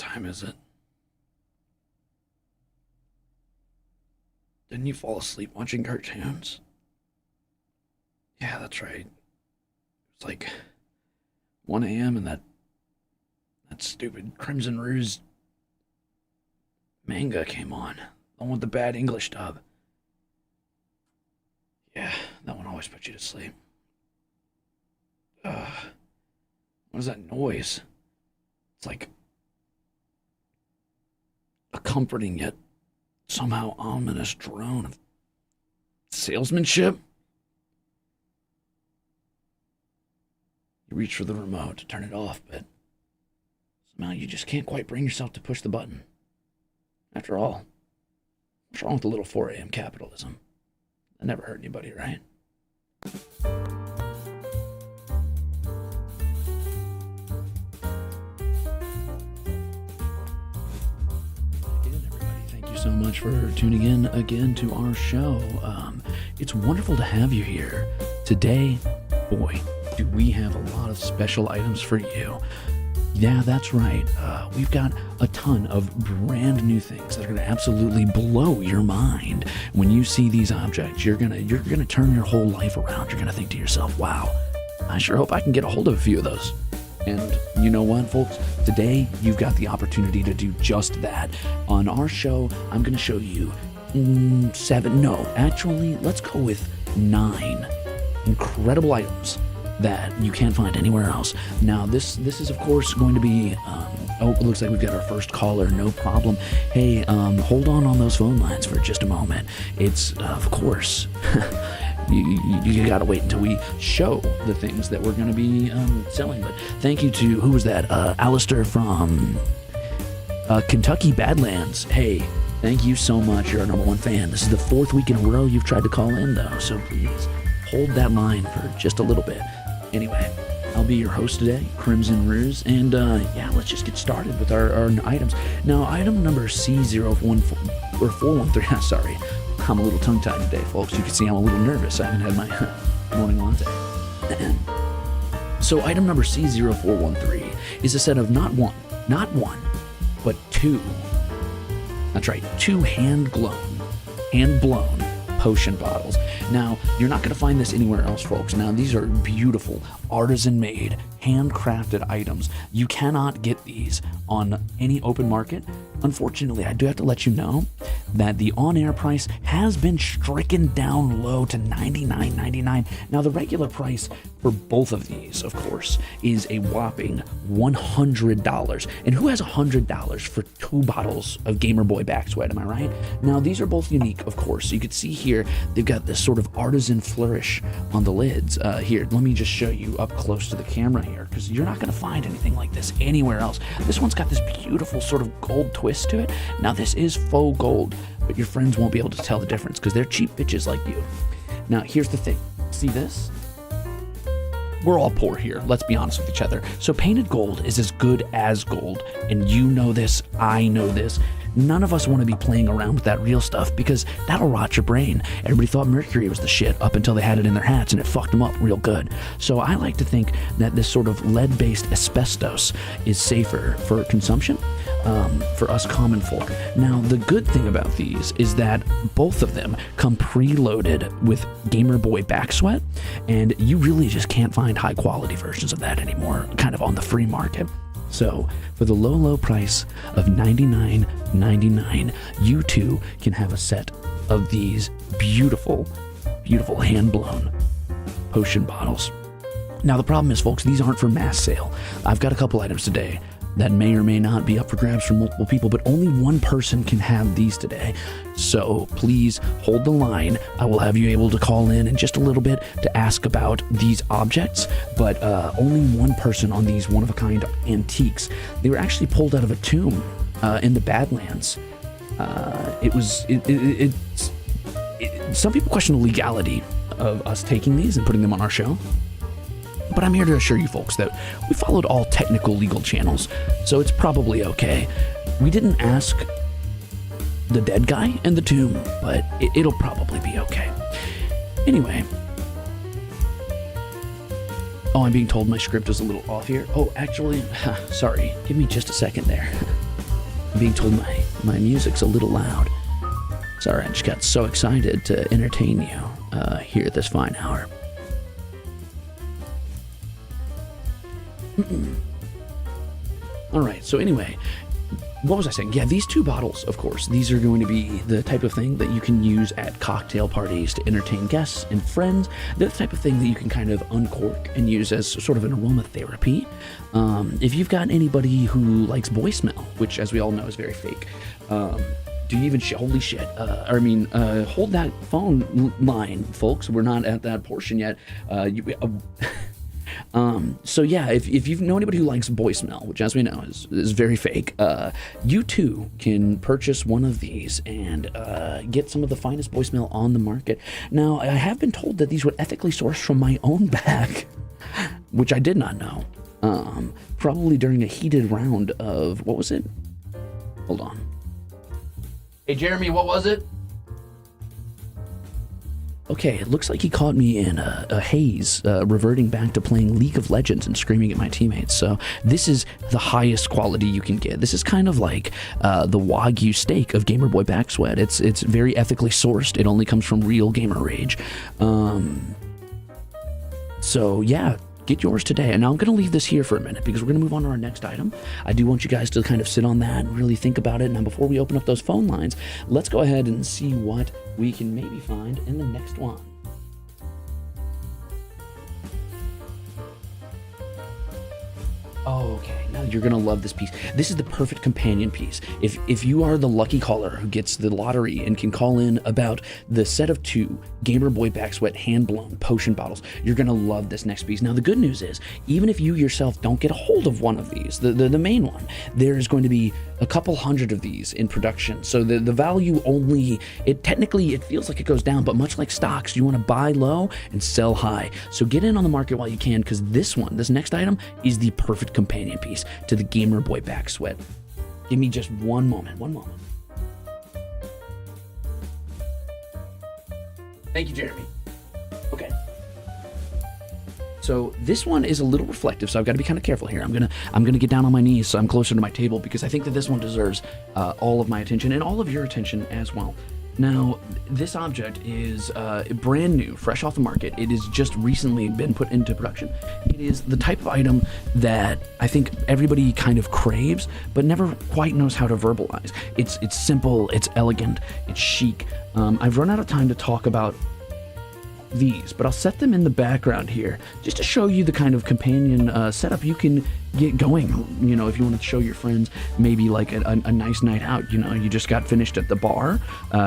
time is it? Didn't you fall asleep watching cartoons? Yeah, that's right. It's like 1 a.m. and that stupid Crimzon Rulez manga came on. The one with the bad English dub. Yeah, that one always puts you to sleep. What is that noise? It's like a comforting yet somehow ominous drone of salesmanship. You reach for the remote to turn it off, but somehow you just can't quite bring yourself to push the button. After all, what's wrong with a little 4 a.m. capitalism? That never hurt anybody, right? So much for tuning in again to our show. It's wonderful to have you here. Today, boy, do we have a lot of special items for you. Yeah, that's right. We've got a ton of brand new things that are going to absolutely blow your mind. When you see these objects, you're gonna turn your whole life around. You're gonna think to yourself, wow, I sure hope I can get a hold of a few of those. And you know what, folks? Today, you've got the opportunity to do just that. On our show, I'm going to show you 7, no, actually, let's go with 9 incredible items that you can't find anywhere else. Now, this is, of course, going to be, oh, it looks like we've got our first caller, no problem. Hey, hold on those phone lines for just a moment. It's, of course... You gotta wait until we show the things that we're gonna be selling. But thank you to, who was that? Alistair from Kentucky Badlands. Hey, thank you so much. You're our #1 fan. This is the 4th week in a row you've tried to call in, though, so please hold that line for just a little bit. Anyway, I'll be your host today, Crimzon Rulez, and yeah, let's just get started with our items. Now, item number C014 or 413. Sorry. I'm a little tongue-tied today, folks. You can see I'm a little nervous. I haven't had my morning latte. So item number C0413 is a set of not one, but 2. That's right, 2 hand-blown potion bottles. Now, you're not going to find this anywhere else, folks. Now, these are beautiful, artisan-made, handcrafted items. You cannot get these on any open market. Unfortunately, I do have to let you know that the on-air price has been stricken down low to $99.99. Now, the regular price for both of these, of course, is a whopping $100. And who has $100 for 2 bottles of Gamer Boy Back Sweat, am I right? Now, these are both unique, of course. So you can see here, they've got this sort of artisan flourish on the lids. Here, let me just show you up close to the camera here, because you're not going to find anything like this anywhere else. This one's got this beautiful sort of gold twist to it. Now, this is faux gold, but your friends won't be able to tell the difference because they're cheap bitches like you. Now, here's the thing. See this? We're all poor here, let's be honest with each other. So painted gold is as good as gold, and you know this, I know this. None of us want to be playing around with that real stuff because that'll rot your brain. Everybody thought mercury was the shit up until they had it in their hats and it fucked them up real good. So I like to think that this sort of lead-based asbestos is safer for consumption for us common folk. Now, the good thing about these is that both of them come preloaded with Gamer Boy Back Sweat, and you really just can't find high-quality versions of that anymore, kind of on the free market. So, for the low price of $99.99, you too can have a set of these beautiful, beautiful hand-blown potion bottles. Now, the problem is, folks, these aren't for mass sale. I've got a couple items today that may or may not be up for grabs for multiple people, but only one person can have these today. So please hold the line. I will have you able to call in just a little bit to ask about these objects, but only one person on these one-of-a-kind antiques. They were actually pulled out of a tomb in the Badlands. Some people question the legality of us taking these and putting them on our show. But I'm here to assure you folks that we followed all technical legal channels, so it's probably okay. We didn't ask the dead guy in the tomb, but it'll probably be okay. Anyway. Oh, I'm being told my script is a little off here. Oh, actually, sorry. Give me just a second there. I'm being told my music's a little loud. Sorry, I just got so excited to entertain you here at this fine hour. All right, so anyway, what was I saying? Yeah, these two bottles, of course, these are going to be the type of thing that you can use at cocktail parties to entertain guests and friends. They're the type of thing that you can kind of uncork and use as sort of an aromatherapy. If you've got anybody who likes boy smell, which, as we all know, is very fake, do you even holy shit? Hold that phone line, folks. We're not at that portion yet. So yeah, if you know anybody who likes boy smell, which as we know is very fake, you too can purchase one of these and get some of the finest boy smell on the market. Now, I have been told that these were ethically sourced from my own bag, which I did not know. Probably during a heated round of, what was it? Hold on. Hey, Jeremy, what was it? Okay, it looks like he caught me in a haze, reverting back to playing League of Legends and screaming at my teammates. So this is the highest quality you can get. This is kind of like the Wagyu steak of Gamer Boy Back Sweat. It's very ethically sourced. It only comes from real gamer rage. So yeah, get yours today. And now I'm going to leave this here for a minute because we're going to move on to our next item. I do want you guys to kind of sit on that and really think about it. Now, before we open up those phone lines, let's go ahead and see what we can maybe find in the next one. Oh, okay. Now you're gonna love this piece. This is the perfect companion piece. If you are the lucky caller who gets the lottery and can call in about the set of 2 Gamer Boy Back Sweat hand-blown potion bottles, you're gonna love this next piece. Now the good news is, even if you yourself don't get a hold of one of these, the main one, there is going to be a couple hundred of these in production. So the value only, it feels like it goes down, but much like stocks, you want to buy low and sell high. So get in on the market while you can, because this next item is the perfect companion piece to the Gamer Boy Back Sweat. Give me just one moment. Thank you, Jeremy. Okay. So this one is a little reflective, so I've got to be kind of careful here. I'm gonna get down on my knees so I'm closer to my table, because I think that this one deserves all of my attention and all of your attention as well. Now, this object is brand new, fresh off the market. It has just recently been put into production. It is the type of item that I think everybody kind of craves, but never quite knows how to verbalize. It's simple, it's elegant, it's chic. I've run out of time to talk about these, but I'll set them in the background here just to show you the kind of companion setup you can get going. You know, if you want to show your friends maybe like a nice night out, you know, you just got finished at the bar,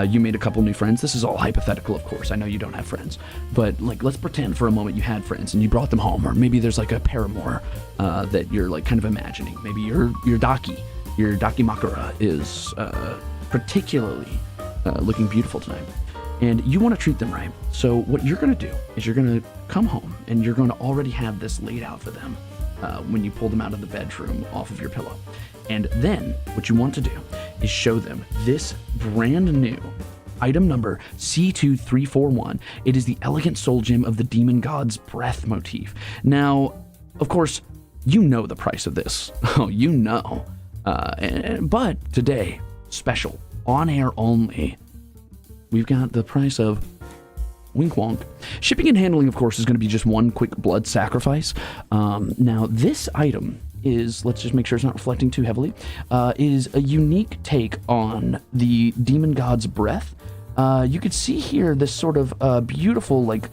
you made a couple new friends. This is all hypothetical, of course. I know you don't have friends, but like, let's pretend for a moment you had friends and you brought them home, or maybe there's like a paramour that you're like kind of imagining. Maybe your dakimakura is particularly looking beautiful tonight, and you want to treat them right. So what you're going to do is you're going to come home and you're going to already have this laid out for them when you pull them out of the bedroom off of your pillow. And then what you want to do is show them this brand new item number C2341. It is the elegant soul gem of the demon god's breath motif. Now, of course, you know the price of this. Oh, you know. But today, special, on air only, we've got the price of wink wonk. Shipping and handling, of course, is going to be just one quick blood sacrifice. Now, this item is, let's just make sure it's not reflecting too heavily, is a unique take on the demon god's breath. You could see here this sort of beautiful, like,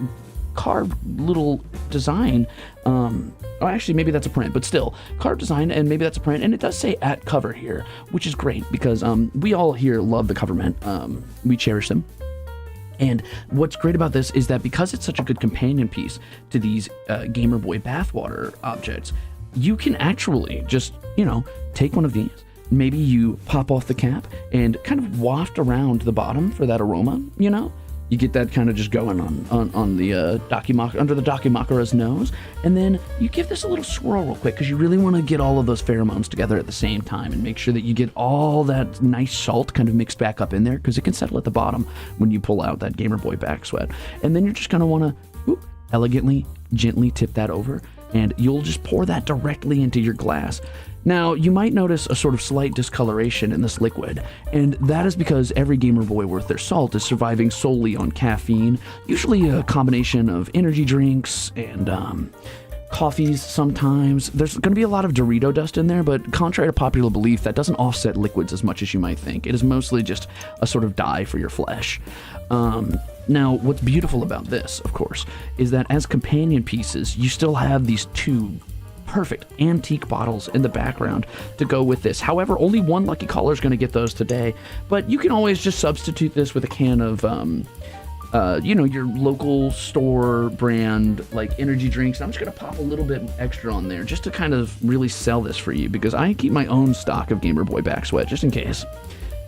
carved little design. Oh, actually, maybe that's a print, but still, carved design, and maybe that's a print. And it does say at cover here, which is great because we all here love the coverment. We cherish them. And what's great about this is that because it's such a good companion piece to these Gamer Boy bathwater objects, you can actually just, you know, take one of these. Maybe you pop off the cap and kind of waft around the bottom for that aroma, you know? You get that kind of just going on the under the dakimakura's nose, and then you give this a little swirl real quick because you really want to get all of those pheromones together at the same time and make sure that you get all that nice salt kind of mixed back up in there, because it can settle at the bottom when you pull out that Gamer Boy back sweat. And then you're just going to want to elegantly, gently tip that over. and you'll just pour that directly into your glass. Now, you might notice a sort of slight discoloration in this liquid, and that is because every gamer boy worth their salt is surviving solely on caffeine, usually a combination of energy drinks and coffees sometimes. There's going to be a lot of Dorito dust in there, but contrary to popular belief, that doesn't offset liquids as much as you might think. It is mostly just a sort of dye for your flesh. Now, what's beautiful about this, of course, is that as companion pieces, you still have these two perfect antique bottles in the background to go with this. However, only one lucky caller is going to get those today, but you can always just substitute this with a can of your local store brand like energy drinks. I'm just gonna pop a little bit extra on there just to kind of really sell this for you, because I keep my own stock of Gamer Boy back sweat just in case.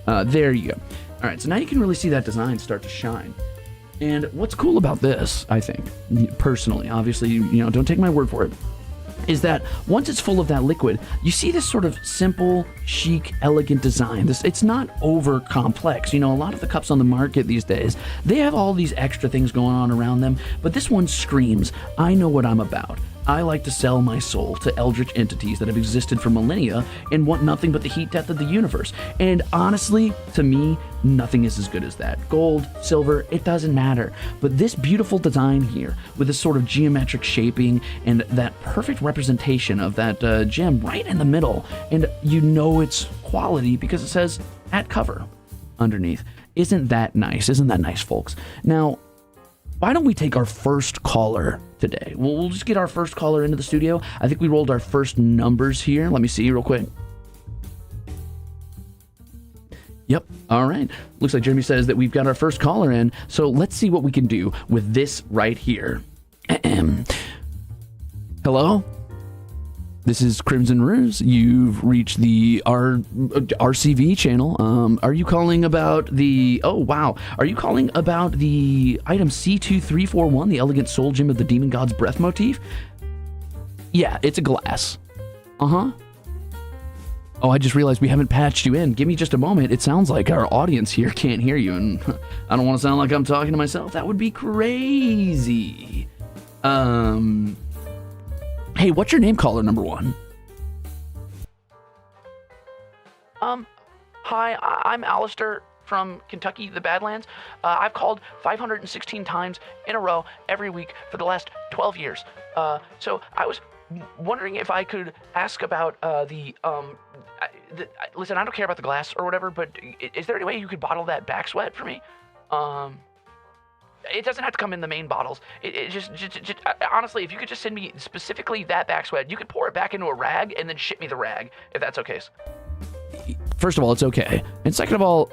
There you go. All right, so now you can really see that design start to shine. And what's cool about this, I think, personally, obviously, don't take my word for it, is that once it's full of that liquid, you see this sort of simple, chic, elegant design. It's not over complex. A lot of the cups on the market these days, they have all these extra things going on around them, but this one screams, I know what I'm about. I like to sell my soul to eldritch entities that have existed for millennia and want nothing but the heat death of the universe. And honestly, to me, nothing is as good as that. Gold, silver, it doesn't matter. But this beautiful design here, with this sort of geometric shaping and that perfect representation of that gem right in the middle, and it's quality because it says at cover underneath. Isn't that nice? Isn't that nice, folks? Now, why don't we take our first caller today? We'll just get our first caller into the studio. I think we rolled our first numbers here. Let me see real quick. Yep. All right. Looks like Jeremy says that we've got our first caller in. So let's see what we can do with this right here. Hello? This is Crimzon Rulez. You've reached the RCV channel. Are you calling about the... Oh, wow. Are you calling about the item C2341, the elegant soul gem of the demon god's breath motif? Yeah, it's a glass. Uh-huh. Oh, I just realized we haven't patched you in. Give me just a moment. It sounds like our audience here can't hear you, and I don't want to sound like I'm talking to myself. That would be crazy. Hey, what's your name, caller number one? Hi, I'm Alistair from Kentucky, the Badlands. I've called 516 times in a row every week for the last 12 years. So I was wondering if I could ask about listen, I don't care about the glass or whatever, but is there any way you could bottle that back sweat for me? It doesn't have to come in the main bottles. It just honestly, if you could just send me specifically that back sweat, you could pour it back into a rag and then ship me the rag, if that's okay. First of all, it's okay. And second of all,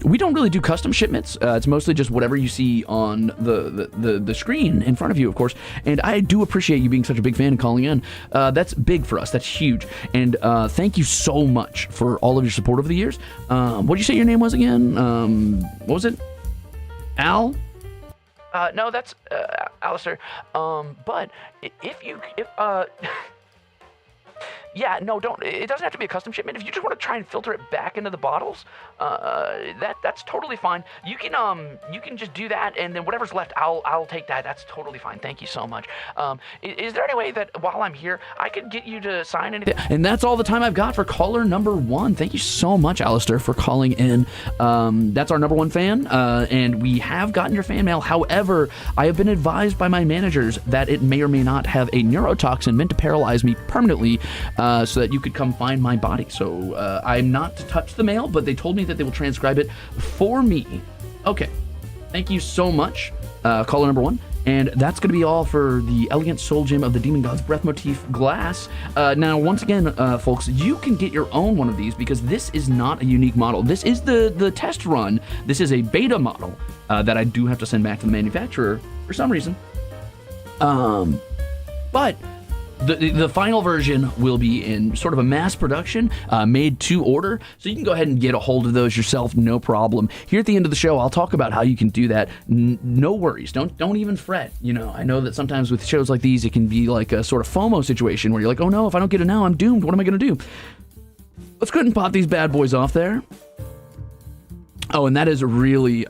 we don't really do custom shipments. It's mostly just whatever you see on the screen in front of you, of course. And I do appreciate you being such a big fan and calling in. That's big for us. That's huge. And thank you so much for all of your support over the years. What did you say your name was again? What was it? Al? No, that's Alistair. But if yeah, no, don't. It doesn't have to be a custom shipment. If you just want to try and filter it back into the bottles, that's totally fine. You can just do that, and then whatever's left, I'll take that. That's totally fine. Thank you so much. Is there any way that while I'm here, I could get you to sign anything? And that's all the time I've got for caller number one. Thank you so much, Alistair, for calling in. That's our number one fan, and we have gotten your fan mail. However, I have been advised by my managers that it may or may not have a neurotoxin meant to paralyze me permanently, so that you could come find my body. So I'm not to touch the mail, but they told me that they will transcribe it for me. Okay. Thank you so much, caller number one. And that's going to be all for the elegant soul gem of the demon god's breath motif glass. Now, once again, folks, you can get your own one of these because this is not a unique model. This is the test run. This is a beta model that I do have to send back to the manufacturer for some reason. But the final version will be in sort of a mass production, made to order, so you can go ahead and get a hold of those yourself, no problem. Here at the end of the show, I'll talk about how you can do that. No worries, don't even fret. I know that sometimes with shows like these, it can be like a sort of FOMO situation where you're like, oh no, if I don't get it now, I'm doomed. What am I gonna do? Let's go ahead and pop these bad boys off there. Oh, and that is really,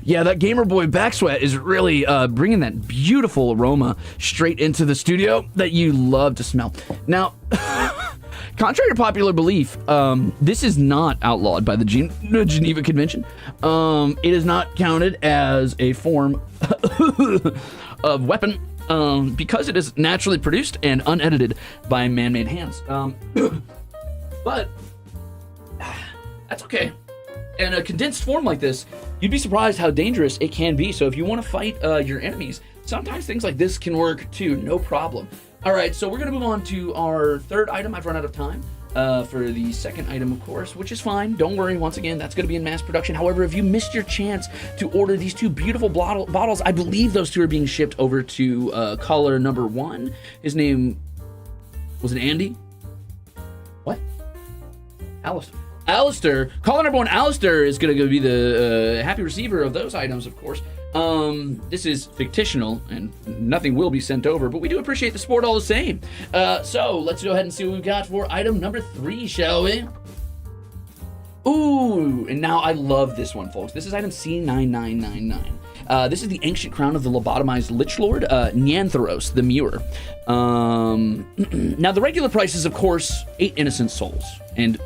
Yeah, that Gamer Boy back sweat is really bringing that beautiful aroma straight into the studio that you love to smell. Now, contrary to popular belief, this is not outlawed by the Geneva Convention. It is not counted as a form of weapon because it is naturally produced and unedited by man-made hands. But that's okay. In a condensed form like this, you'd be surprised how dangerous it can be. So if you want to fight your enemies, sometimes things like this can work too, no problem. All right, so we're going to move on to our third item. I've run out of time for the second item, of course, which is fine. Don't worry, once again, that's going to be in mass production. However, if you missed your chance to order these two beautiful bottles, I believe those two are being shipped over to caller number 1. His name, was it Andy? What? Alistair. Caller number 1, Alistair, is going to be the happy receiver of those items, of course. This is fictional, and nothing will be sent over, but we do appreciate the support all the same. So let's go ahead and see what we've got for item number 3, shall we? Ooh, and now I love this one, folks. This is item C9999. This is the ancient crown of the lobotomized Lich Lord, Nyantheros, the Muir. Now, the regular price is, of course, 8 innocent souls, and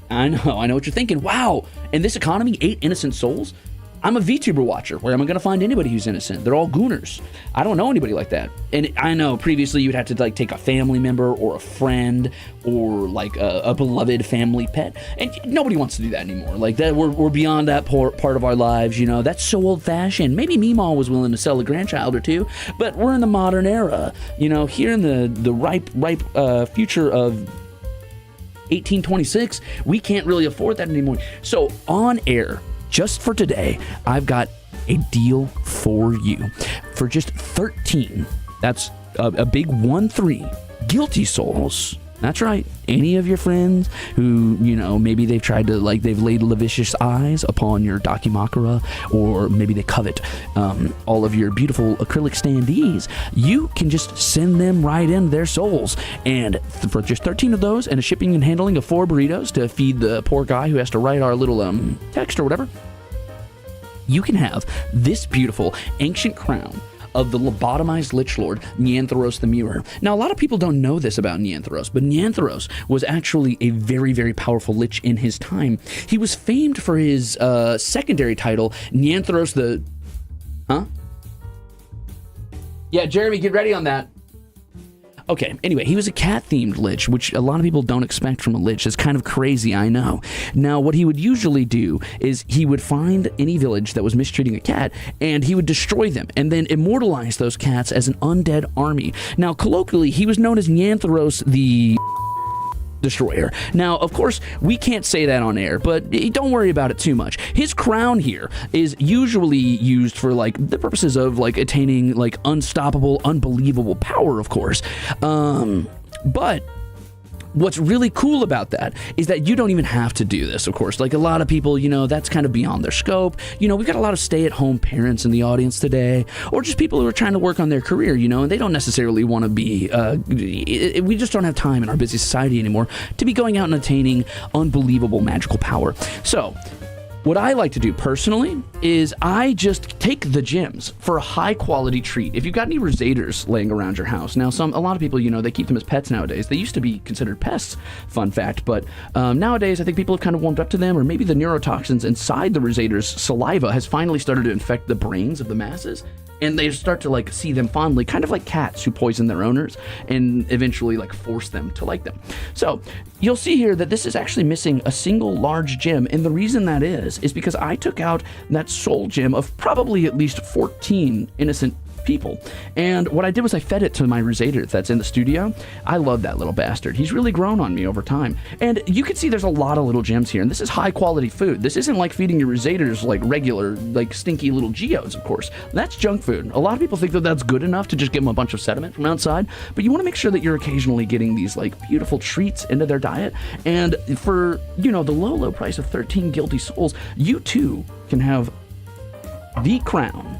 I know what you're thinking. Wow, in this economy, 8 innocent souls? I'm a VTuber watcher. Where am I going to find anybody who's innocent? They're all gooners. I don't know anybody like that. And I know previously you'd have to like take a family member or a friend or like a beloved family pet, and nobody wants to do that anymore. Like that, we're beyond that part of our lives. You know, that's so old-fashioned. Maybe Meemaw was willing to sell a grandchild or two, but we're in the modern era. You know, here in the ripe future of 1826, we can't really afford that anymore. So on air, just for today, I've got a deal for you. For just 13, that's a big 1-3, guilty souls. That's right. Any of your friends who, you know, maybe they've tried to, like, they've laid lascivious eyes upon your Dakimakura, or maybe they covet all of your beautiful acrylic standees, you can just send them right in their souls. And for just 13 of those and a shipping and handling of 4 burritos to feed the poor guy who has to write our little text or whatever, you can have this beautiful ancient crown of the lobotomized Lich Lord, Nyantheros the Muir. Now, a lot of people don't know this about Nyantheros, but Nyantheros was actually a very, very powerful Lich in his time. He was famed for his secondary title, Nyantheros the... Huh? Yeah, Jeremy, get ready on that. Okay, anyway, he was a cat-themed Lich, which a lot of people don't expect from a Lich. It's kind of crazy, I know. Now, what he would usually do is he would find any village that was mistreating a cat, and he would destroy them, and then immortalize those cats as an undead army. Now, colloquially, he was known as Nyantheros the Destroyer. Now, of course, we can't say that on air, but don't worry about it too much. His crown here is usually used for, like, the purposes of, like, attaining, like, unstoppable, unbelievable power, of course. But what's really cool about that is that you don't even have to do this, of course. Like, a lot of people, you know, that's kind of beyond their scope. You know, we've got a lot of stay-at-home parents in the audience today, or just people who are trying to work on their career, you know, and they don't necessarily want to be, we just don't have time in our busy society anymore to be going out and attaining unbelievable magical power. So, what I like to do personally is I just take the gems for a high quality treat. If you've got any Ruzeters laying around your house, now a lot of people, you know, they keep them as pets nowadays. They used to be considered pests, fun fact, but nowadays I think people have kind of warmed up to them, or maybe the neurotoxins inside the Ruzeters' saliva has finally started to infect the brains of the masses, and they start to, like, see them fondly, kind of like cats who poison their owners and eventually, like, force them to like them. So you'll see here that this is actually missing a single large gem, and the reason that is because I took out that soul gem of probably at least 14 innocent people, and what I did was I fed it to my Ruzeter that's in the studio. I love that little bastard. He's really grown on me over time, and you can see there's a lot of little gems here, and this is high quality food. This isn't like feeding your Ruzeters like regular, like, stinky little geodes, of course. That's junk food. A lot of people think that that's good enough to just give them a bunch of sediment from outside, but you want to make sure that you're occasionally getting these, like, beautiful treats into their diet. And for, you know, the low price of 13 guilty souls, you too can have the crown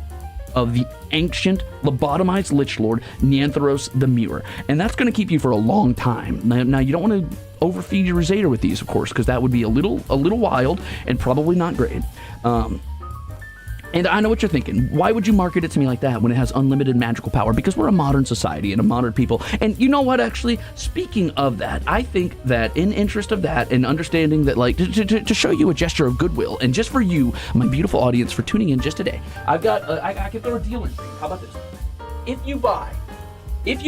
of the ancient lobotomized Lich Lord, Nyantheros the Muir. And that's going to keep you for a long time. Now, you don't want to overfeed your Ruzeter with these, of course, because that would be a little wild and probably not great. And I know what you're thinking. Why would you market it to me like that when it has unlimited magical power? Because we're a modern society and a modern people. And you know what, actually, speaking of that, I think that in interest of that and understanding that, like, to show you a gesture of goodwill, and just for you, my beautiful audience, for tuning in just today, I've got, I can throw a deal in for you. How about this? If you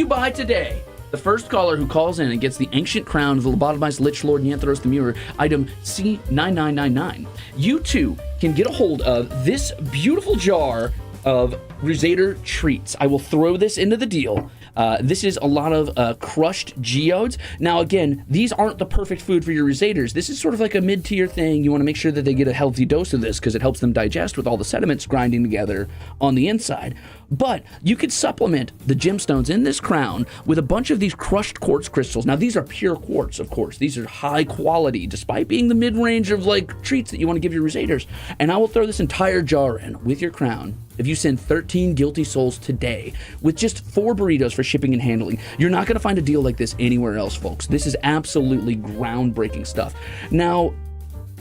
buy today, the first caller who calls in and gets the ancient crown of the lobotomized Lich Lord Neanthros the Muir, item C9999, you too can get a hold of this beautiful jar of Ruze treats. I will throw this into the deal. This is a lot of crushed geodes. Now, again, these aren't the perfect food for your Ruzeters. This is sort of like a mid-tier thing. You want to make sure that they get a healthy dose of this because it helps them digest with all the sediments grinding together on the inside. But you could supplement the gemstones in this crown with a bunch of these crushed quartz crystals. Now, these are pure quartz, of course. These are high quality, despite being the mid-range of, like, treats that you want to give your Ruzeters. And I will throw this entire jar in with your crown if you send 13 guilty souls today with just 4 burritos for shipping and handling. You're not going to find a deal like this anywhere else, folks. This is absolutely groundbreaking stuff. Now,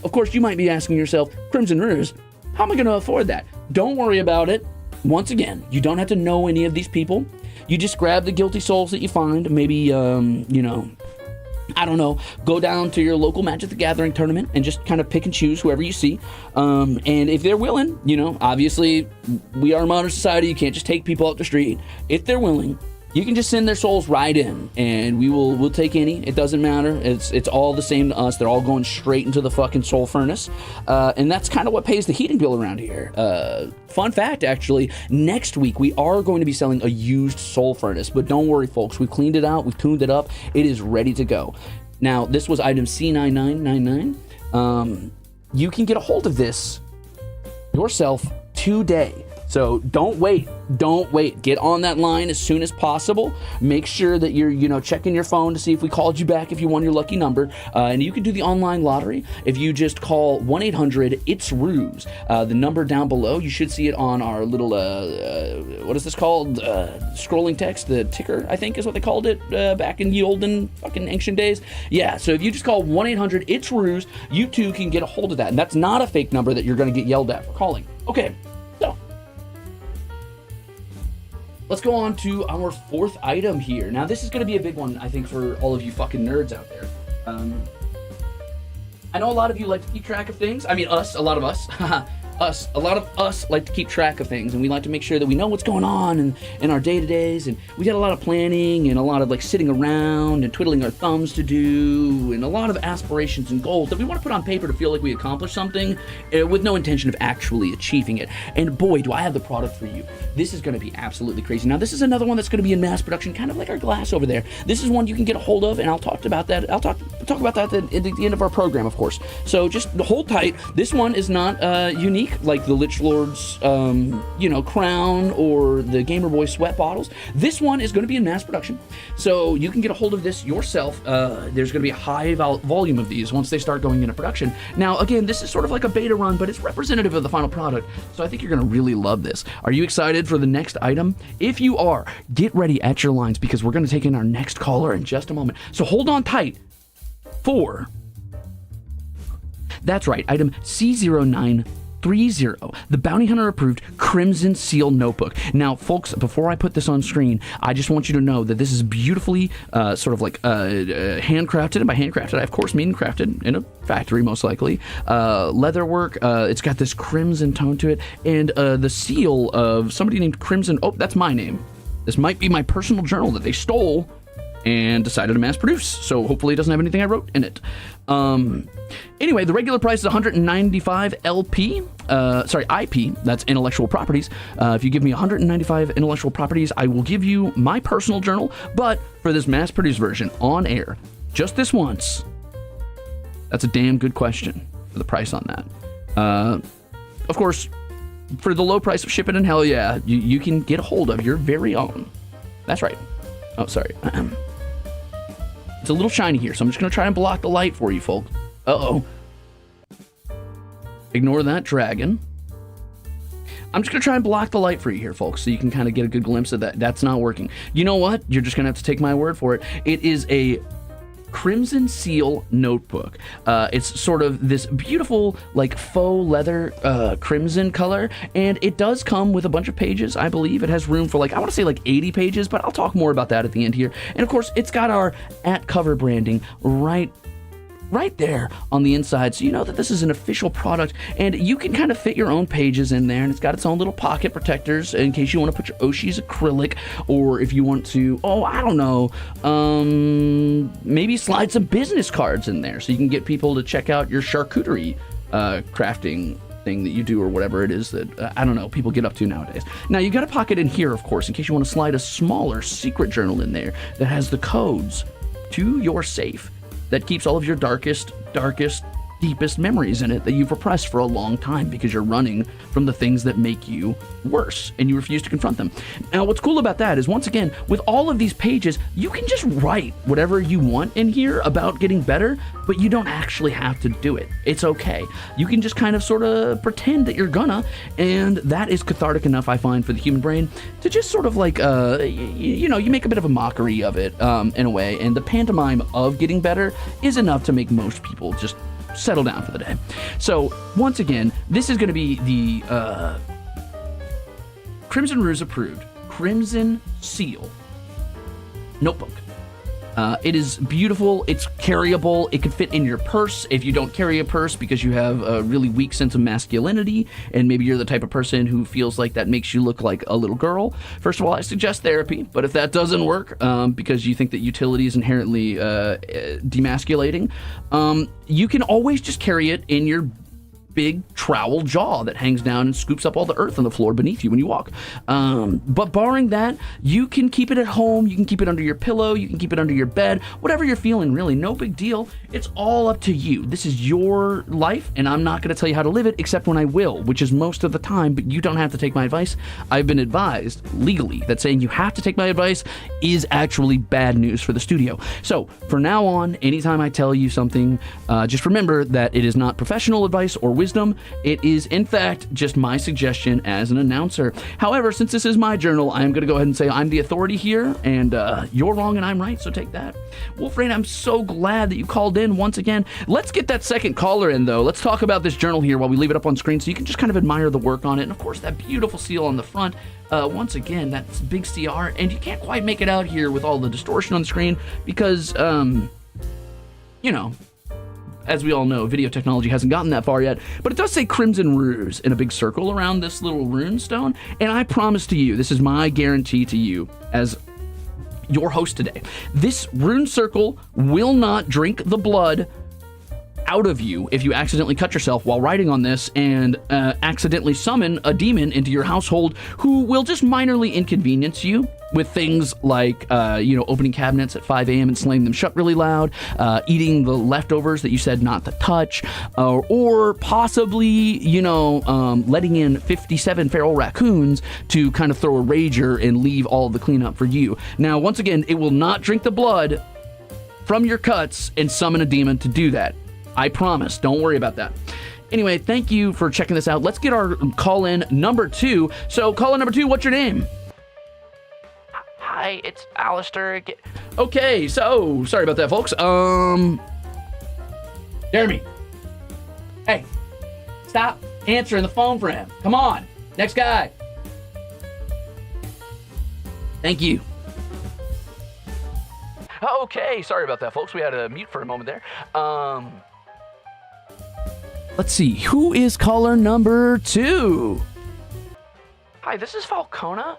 of course, you might be asking yourself, Crimzon Rulez, how am I going to afford that? Don't worry about it. Once again, you don't have to know any of these people. You just grab the guilty souls that you find. Maybe, you know, I don't know, go down to your local Magic the Gathering tournament and just kind of pick and choose whoever you see. And if they're willing, you know, obviously we are a modern society. You can't just take people out the street. If they're willing, you can just send their souls right in, and we'll take any. It doesn't matter. It's all the same to us. They're all going straight into the fucking soul furnace, and that's kind of what pays the heating bill around here. Fun fact, actually, next week we are going to be selling a used soul furnace, but don't worry, folks. We've cleaned it out. We've tuned it up. It is ready to go. Now, this was item C9999. You can get a hold of this yourself today. So don't wait. Get on that line as soon as possible. Make sure that you're, you know, checking your phone to see if we called you back if you won your lucky number. And you can do the online lottery if you just call 1-800-ITS-RUZE. The number down below, you should see it on our little, what is this called? Scrolling text, the ticker, I think is what they called it back in the olden fucking ancient days. Yeah, so if you just call 1-800-ITS-RUZE, you too can get a hold of that. And that's not a fake number that you're going to get yelled at for calling. Okay. Let's go on to our 4th item here. Now, this is going to be a big one, I think, for all of you fucking nerds out there. I know a lot of you like to keep track of things. I mean, a lot of us like to keep track of things, and we like to make sure that we know what's going on in our day-to-days, and we got a lot of planning and a lot of, like, sitting around and twiddling our thumbs to do, and a lot of aspirations and goals that we want to put on paper to feel like we accomplished something with no intention of actually achieving it. And boy, do I have the product for you. This is going to be absolutely crazy. Now, this is another one that's going to be in mass production, kind of like our glass over there. This is one you can get a hold of, and I'll talk about that. I'll talk about that at the end of our program, of course. So just hold tight. This one is not unique like the Lich Lord's, you know, crown or the Gamer Boy sweat bottles. This one is going to be in mass production, so you can get a hold of this yourself. There's going to be a high volume of these once they start going into production. Now, again, this is sort of like a beta run, but it's representative of the final product, so I think you're going to really love this. Are you excited for the next item? If you are, get ready at your lines because we're going to take in our next caller in just a moment. So hold on tight for... That's right, item C0930, the Bounty Hunter approved Crimzon Seal Notebook. Now, folks, before I put this on screen, I just want you to know that this is beautifully sort of like handcrafted, and by handcrafted, I of course mean crafted in a factory, most likely. Leather work, it's got this crimson tone to it, and the seal of somebody named Crimzon. Oh, that's my name. This might be my personal journal that they stole and decided to mass produce, so hopefully it doesn't have anything I wrote in it. Anyway, the regular price is 195 IP, that's intellectual properties. If you give me 195 intellectual properties, I will give you my personal journal, but for this mass-produced version, on air, just this once, that's a damn good question for the price on that. Of course, for the low price of shipping, and hell yeah, you can get a hold of your very own. That's right. Oh, sorry. It's a little shiny here, so I'm just going to try and block the light for you, folks. Uh-oh. Ignore that dragon. I'm just going to try and block the light for you here, folks, so you can kind of get a good glimpse of that. That's not working. You know what? You're just going to have to take my word for it. It is a Crimzon Seal notebook. It's sort of this beautiful, like, faux leather crimson color, and it does come with a bunch of pages. I believe it has room for, like, I want to say like 80 pages, but I'll talk more about that at the end here. And of course, it's got our at cover branding right there on the inside, so you know that this is an official product, and you can kind of fit your own pages in there, and it's got its own little pocket protectors in case you want to put your Oshi's acrylic, or if you want to, I don't know, maybe slide some business cards in there so you can get people to check out your charcuterie crafting thing that you do, or whatever it is that, I don't know, people get up to nowadays. Now, you got a pocket in here, of course, in case you want to slide a smaller secret journal in there that has the codes to your safe that keeps all of your darkest, deepest memories in it that you've repressed for a long time because you're running from the things that make you worse and you refuse to confront them. Now, what's cool about that is, once again, with all of these pages, you can just write whatever you want in here about getting better, but you don't actually have to do it. It's okay. You can just kind of sort of pretend that you're gonna, and that is cathartic enough, I find, for the human brain to just sort of like, you make a bit of a mockery of it in a way, and the pantomime of getting better is enough to make most people just settle down for the day. So once again, this is going to be the Crimzon Rulez approved Crimzon Seal notebook. It is beautiful. It's carryable. It can fit in your purse if you don't carry a purse because you have a really weak sense of masculinity, and maybe you're the type of person who feels like that makes you look like a little girl. First of all, I suggest therapy, but if that doesn't work because you think that utility is inherently demasculating, you can always just carry it in your big trowel jaw that hangs down and scoops up all the earth on the floor beneath you when you walk. But barring that, you can keep it at home, you can keep it under your pillow, you can keep it under your bed, whatever you're feeling, really, no big deal. It's all up to you. This is your life, and I'm not going to tell you how to live it, except when I will, which is most of the time, but you don't have to take my advice. I've been advised legally that saying you have to take my advice is actually bad news for the studio. So, for now on, anytime I tell you something, just remember that it is not professional advice or wisdom. It is, in fact, just my suggestion as an announcer. However, since this is my journal, I'm going to go ahead and say I'm the authority here, and you're wrong and I'm right, so take that. Wolfrain, I'm so glad that you called in once again. Let's get that second caller in, though. Let's talk about this journal here while we leave it up on screen so you can just kind of admire the work on it. And, of course, that beautiful seal on the front. Once again, that's big CR, and you can't quite make it out here with all the distortion on the screen because, as we all know, video technology hasn't gotten that far yet, but it does say Crimzon Rulez in a big circle around this little rune stone, and I promise to you, this is my guarantee to you as your host today, this rune circle will not drink the blood out of you if you accidentally cut yourself while writing on this and accidentally summon a demon into your household who will just minorly inconvenience you with things like, opening cabinets at 5 a.m. and slamming them shut really loud, eating the leftovers that you said not to touch, or possibly, letting in 57 feral raccoons to kind of throw a rager and leave all of the cleanup for you. Now, once again, it will not drink the blood from your cuts and summon a demon to do that. I promise. Don't worry about that. Anyway, thank you for checking this out. Let's get our call-in number 2. So, call-in number 2, what's your name? Hi, it's Alistair. Okay, so, sorry about that, folks. Jeremy. Hey, stop answering the phone for him. Come on. Next guy. Thank you. Okay, sorry about that, folks. We had to mute for a moment there. Let's see. Who is caller number 2? Hi, this is Falcona.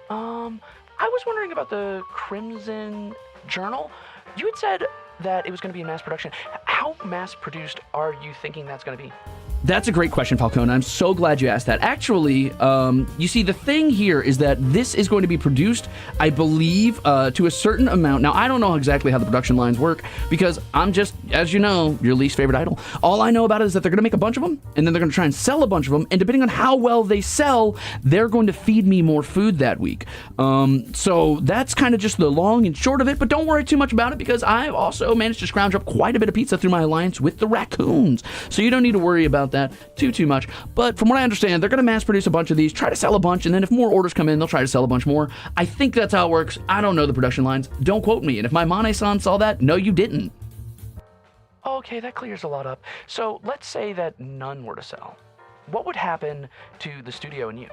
I was wondering about the Crimzon Journal. You had said that it was going to be in mass production. How mass-produced are you thinking that's going to be? That's a great question, Falcone. I'm so glad you asked that. Actually, you see, the thing here is that this is going to be produced, I believe, to a certain amount. Now, I don't know exactly how the production lines work because I'm just, as you know, your least favorite idol. All I know about it is that they're going to make a bunch of them, and then they're going to try and sell a bunch of them, and depending on how well they sell, they're going to feed me more food that week. So that's kind of just the long and short of it, but don't worry too much about it because I've also managed to scrounge up quite a bit of pizza through my alliance with the raccoons. So you don't need to worry about that too much. But from what I understand, they're going to mass produce a bunch of these, try to sell a bunch, and then if more orders come in, they'll try to sell a bunch more. I think that's how it works. I don't know the production lines. Don't quote me. And if my Mane-san saw that, no, you didn't. Okay, that clears a lot up. So let's say that none were to sell. What would happen to the studio and you?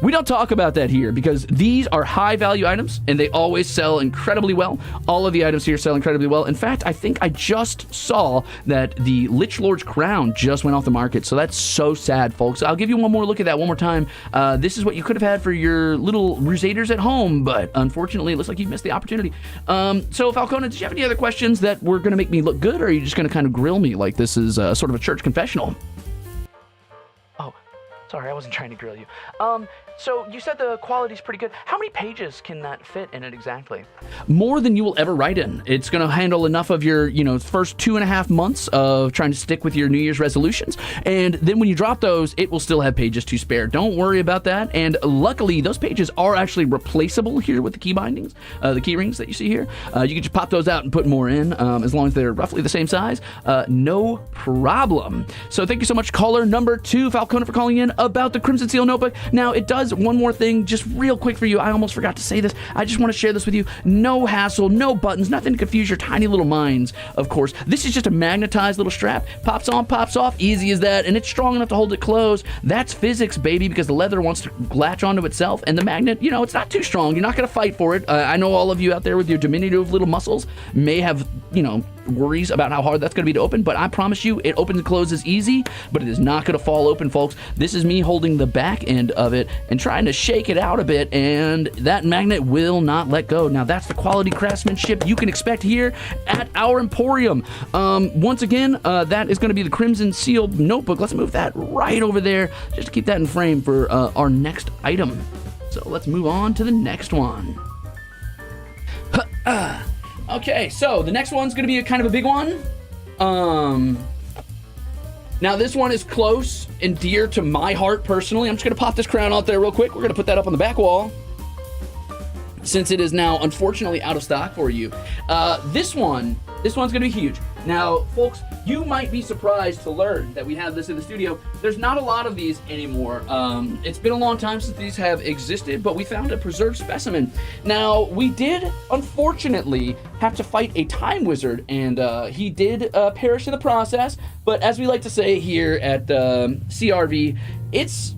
We don't talk about that here because these are high value items and they always sell incredibly well. All of the items here sell incredibly well. In fact, I think I just saw that the Lich Lord's crown just went off the market. So that's so sad, folks. I'll give you one more look at that one more time. This is what you could have had for your little Ruzeters at home, but unfortunately, it looks like you missed the opportunity. So Falcona, did you have any other questions that were going to make me look good, or are you just going to kind of grill me like this is sort of a church confessional? Sorry, I wasn't trying to grill you. So you said the quality's pretty good. How many pages can that fit in it exactly? More than you will ever write in. It's going to handle enough of your, first 2.5 months of trying to stick with your New Year's resolutions. And then when you drop those, it will still have pages to spare. Don't worry about that. And luckily, those pages are actually replaceable here with the key bindings, the key rings that you see here. You can just pop those out and put more in, as long as they're roughly the same size. No problem. So thank you so much, caller number 2, Falcona, for calling in about the Crimson Seal notebook. Now, it does one more thing, just real quick for you. I almost forgot to say this. I just want to share this with you. No hassle, no buttons, nothing to confuse your tiny little minds, of course. This is just a magnetized little strap. Pops on, pops off, easy as that, and it's strong enough to hold it closed. That's physics, baby, because the leather wants to latch onto itself, and the magnet, it's not too strong. You're not going to fight for it. I know all of you out there with your diminutive little muscles may have, worries about how hard that's going to be to open, but I promise you it opens and closes easy, but it is not going to fall open, folks. This is me holding the back end of it and trying to shake it out a bit, and that magnet will not let go. Now that's the quality craftsmanship you can expect here at our Emporium. Once again, that is going to be the Crimson Seal notebook. Let's move that right over there just to keep that in frame for our next item. So let's move on to the next one. Okay, so the next one's going to be kind of a big one. Now this one is close and dear to my heart personally. I'm just going to pop this crown out there real quick. We're going to put that up on the back wall, since it is now unfortunately out of stock for you. This one's going to be huge. Now, folks, you might be surprised to learn that we have this in the studio. There's not a lot of these anymore. It's been a long time since these have existed, but we found a preserved specimen. Now, we did, unfortunately, have to fight a time wizard, and he did perish in the process. But as we like to say here at CRV, it's,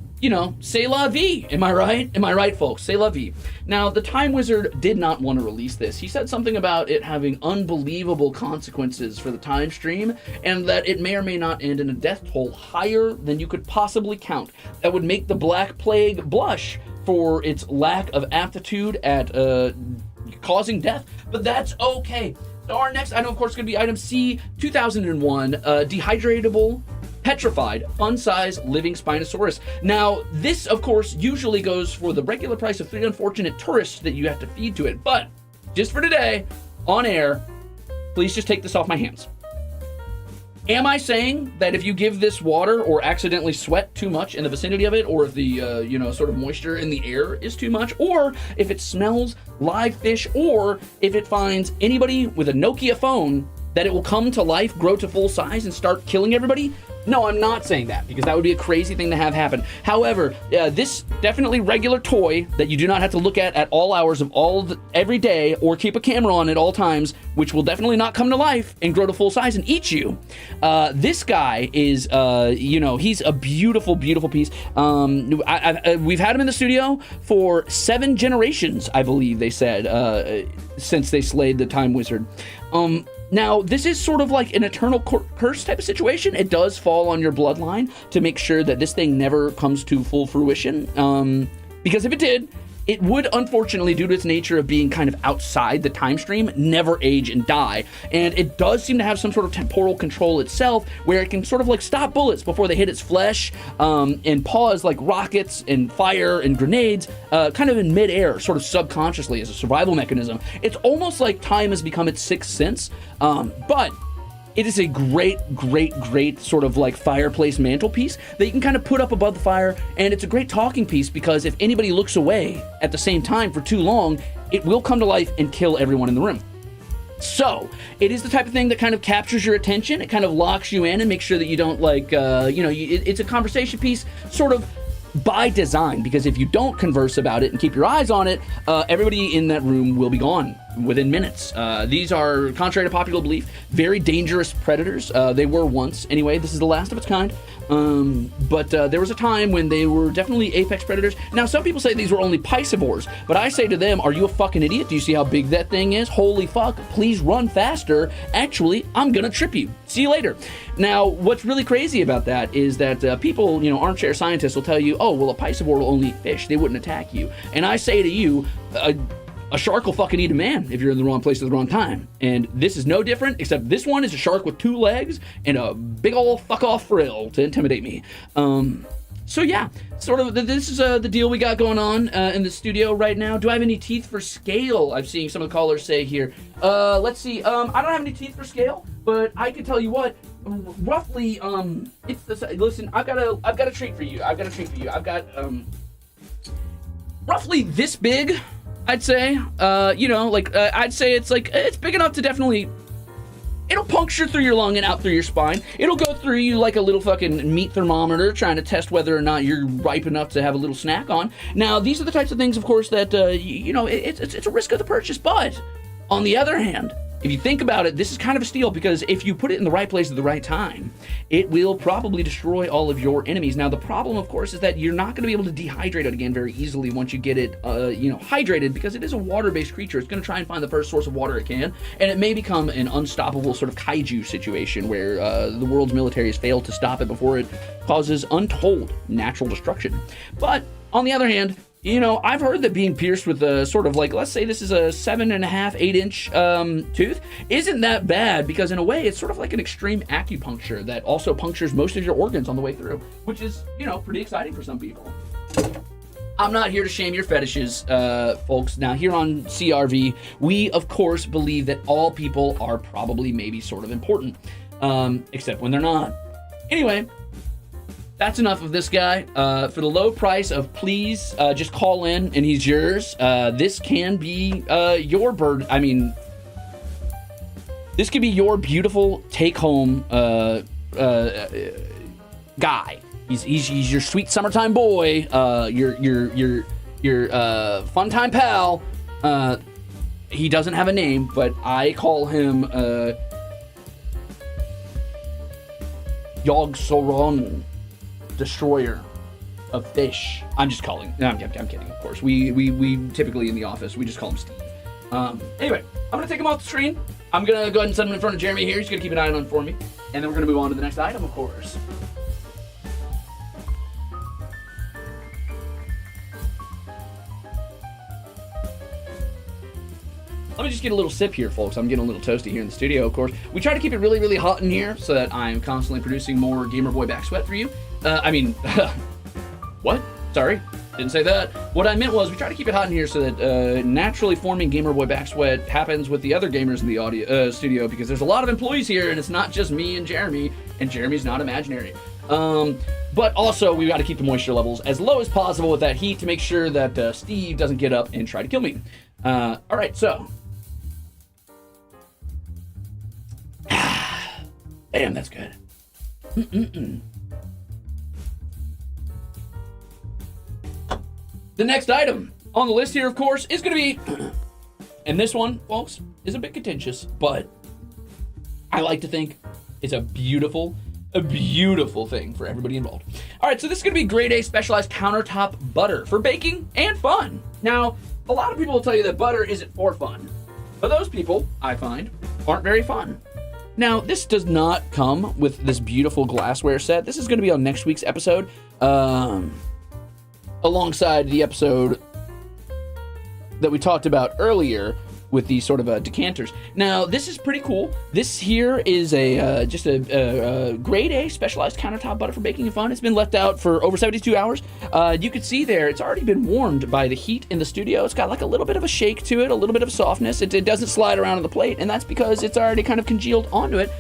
c'est la vie. Am I right? Am I right, folks? C'est la vie. Now, the Time Wizard did not want to release this. He said something about it having unbelievable consequences for the time stream, and that it may or may not end in a death toll higher than you could possibly count. That would make the Black Plague blush for its lack of aptitude at causing death, but that's okay. So our next item, of course, is going to be item C, 2001, dehydratable, Petrified, fun-size living Spinosaurus. Now, this, of course, usually goes for the regular price of 3 unfortunate tourists that you have to feed to it. But, just for today, on air, please just take this off my hands. Am I saying that if you give this water or accidentally sweat too much in the vicinity of it, or if the, sort of moisture in the air is too much, or if it smells live fish, or if it finds anybody with a Nokia phone, that it will come to life, grow to full size, and start killing everybody? No, I'm not saying that, because that would be a crazy thing to have happen. However, this definitely regular toy that you do not have to look at all hours of every day, or keep a camera on at all times, which will definitely not come to life and grow to full size and eat you. This guy is, he's a beautiful, beautiful piece. We've had him in the studio for 7 generations, I believe they said, since they slayed the Time Wizard. Now, this is sort of like an eternal curse type of situation. It does fall on your bloodline to make sure that this thing never comes to full fruition. Because if it did, it would, unfortunately, due to its nature of being kind of outside the time stream, never age and die. And it does seem to have some sort of temporal control itself, where it can sort of like stop bullets before they hit its flesh, and pause like rockets and fire and grenades, kind of in midair, sort of subconsciously as a survival mechanism. It's almost like time has become its sixth sense, but it is a great, great, great sort of like fireplace mantelpiece that you can kind of put up above the fire, and it's a great talking piece because if anybody looks away at the same time for too long, it will come to life and kill everyone in the room. So, it is the type of thing that kind of captures your attention. It kind of locks you in and makes sure that you don't, like, it's a conversation piece sort of by design, because if you don't converse about it and keep your eyes on it, everybody in that room will be gone within minutes. These are, contrary to popular belief, very dangerous predators. They were once. Anyway, this is the last of its kind. But there was a time when they were definitely apex predators. Now, some people say these were only piscivores, but I say to them, are you a fucking idiot? Do you see how big that thing is? Holy fuck, please run faster. Actually, I'm gonna trip you. See you later. Now, what's really crazy about that is that people, armchair scientists will tell you, oh, well, a piscivore will only eat fish. They wouldn't attack you. And I say to you, a shark will fucking eat a man if you're in the wrong place at the wrong time. And this is no different, except this one is a shark with 2 legs and a big ol' fuck off frill to intimidate me. So yeah, sort of, this is the deal we got going on in the studio right now. Do I have any teeth for scale? I'm seeing some of the callers say here. Let's see, I don't have any teeth for scale, but I can tell you what, roughly, it's the, listen, I've got a treat for you. I've got, roughly this big, I'd say, I'd say it's big enough to definitely, it'll puncture through your lung and out through your spine. It'll go through you like a little fucking meat thermometer trying to test whether or not you're ripe enough to have a little snack on. Now, these are the types of things, of course, that, it's a risk of the purchase, but on the other hand, if you think about it, this is kind of a steal, because if you put it in the right place at the right time, it will probably destroy all of your enemies. Now, the problem, of course, is that you're not going to be able to dehydrate it again very easily once you get it, hydrated, because it is a water-based creature. It's going to try and find the first source of water it can, and it may become an unstoppable sort of kaiju situation where the world's military has failed to stop it before it causes untold natural destruction. But, on the other hand, I've heard that being pierced with a sort of like, let's say this is a 7.5, 8-inch tooth, isn't that bad, because in a way it's sort of like an extreme acupuncture that also punctures most of your organs on the way through, which is, pretty exciting for some people. I'm not here to shame your fetishes, folks. Now, here on CRV, we, of course, believe that all people are probably maybe sort of important, except when they're not. Anyway, that's enough of this guy. For the low price of please just call in and he's yours. This can be your bird. I mean, this could be your beautiful take-home guy. He's your sweet summertime boy. Your fun time pal. He doesn't have a name, but I call him Yog Soron, destroyer of fish. I'm just calling. No, I'm kidding, of course. We typically in the office, we just call him Steve. Anyway, I'm going to take him off the screen. I'm going to go ahead and set him in front of Jeremy here. He's going to keep an eye on for me. And then we're going to move on to the next item, of course. Let me just get a little sip here, folks. I'm getting a little toasty here in the studio, of course. We try to keep it really, really hot in here so that I'm constantly producing more Gamer Boy back sweat for you. What? Sorry, didn't say that. What I meant was we try to keep it hot in here so that naturally forming Gamer Boy back sweat happens with the other gamers in the audio studio, because there's a lot of employees here and it's not just me and Jeremy's not imaginary. But also we got to keep the moisture levels as low as possible with that heat to make sure that Steve doesn't get up and try to kill me. All right, so. Damn, that's good. The next item on the list here, of course, is going to be, and this one, folks, is a bit contentious, but I like to think it's a beautiful thing for everybody involved. All right, so this is going to be grade A specialized countertop butter for baking and fun. Now, a lot of people will tell you that butter isn't for fun, but those people, I find, aren't very fun. Now, this does not come with this beautiful glassware set. This is going to be on next week's episode, alongside the episode that we talked about earlier with these sort of decanters. Now, this is pretty cool. This here is just a grade A specialized countertop butter for baking and fun. It's been left out for over 72 hours. You can see there, it's already been warmed by the heat in the studio. It's got like a little bit of a shake to it, a little bit of softness. It doesn't slide around on the plate, and that's because it's already kind of congealed onto it.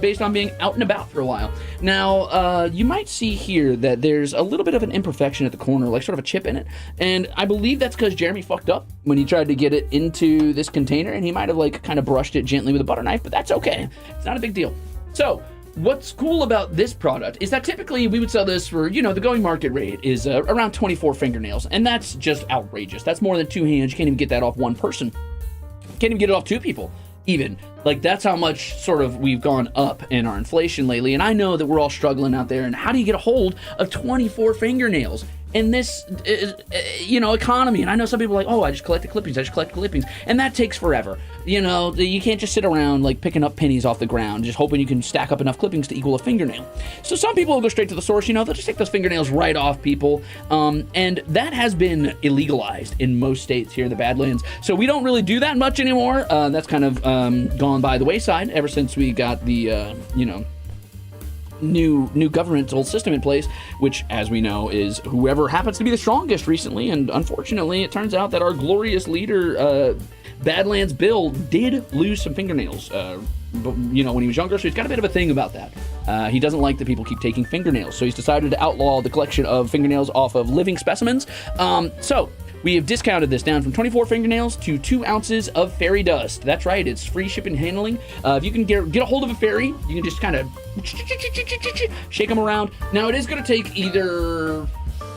based on being out and about for a while. Now, you might see here that there's a little bit of an imperfection at the corner, like sort of a chip in it, and I believe that's because Jeremy fucked up when he tried to get it into this container, and he might have like kind of brushed it gently with a butter knife, but that's okay. It's not a big deal. So, what's cool about this product is that typically we would sell this for, you know, the going market rate is around 24 fingernails, and that's just outrageous. That's more than 2 hands. You can't even get that off one person. Can't even get it off 2 people, even. Like, that's how much sort of we've gone up in our inflation lately, and I know that we're all struggling out there, and how do you get a hold of 24 fingernails in this, you know, economy? And I know some people are like, oh, I just collect the clippings, and that takes forever. You know, you can't just sit around like picking up pennies off the ground, just hoping you can stack up enough clippings to equal a fingernail. So some people will go straight to the source, you know, they'll just take those fingernails right off people, and that has been illegalized in most states here in the Badlands. So we don't really do that much anymore. That's kind of gone by the wayside ever since we got the, you know, new governmental system in place, which, as we know, is whoever happens to be the strongest recently. And unfortunately, it turns out that our glorious leader, Badlands Bill, did lose some fingernails, you know, when he was younger. So he's got a bit of a thing about that. He doesn't like that people keep taking fingernails, so he's decided to outlaw the collection of fingernails off of living specimens. So we have discounted this down from 24 fingernails to 2 ounces of fairy dust. That's right, it's free shipping and handling. If you can get a hold of a fairy, you can just kind of shake them around. Now, it is going to take either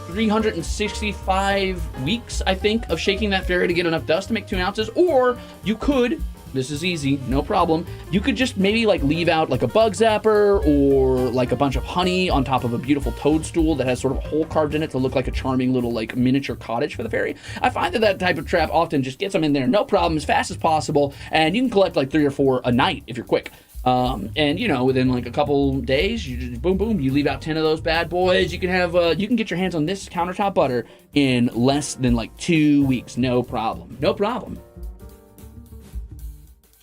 365 weeks, I think, of shaking that fairy to get enough dust to make 2 ounces, or you could, this is easy, no problem, you could just maybe like leave out like a bug zapper or like a bunch of honey on top of a beautiful toadstool that has sort of a hole carved in it to look like a charming little like miniature cottage for the fairy. I find that type of trap often just gets them in there, no problem, as fast as possible, and you can collect like 3 or 4 a night if you're quick. And you know, within like a couple days, you just boom, boom, you leave out 10 of those bad boys. You can have, you can get your hands on this countertop butter in less than like 2 weeks. No problem. No problem.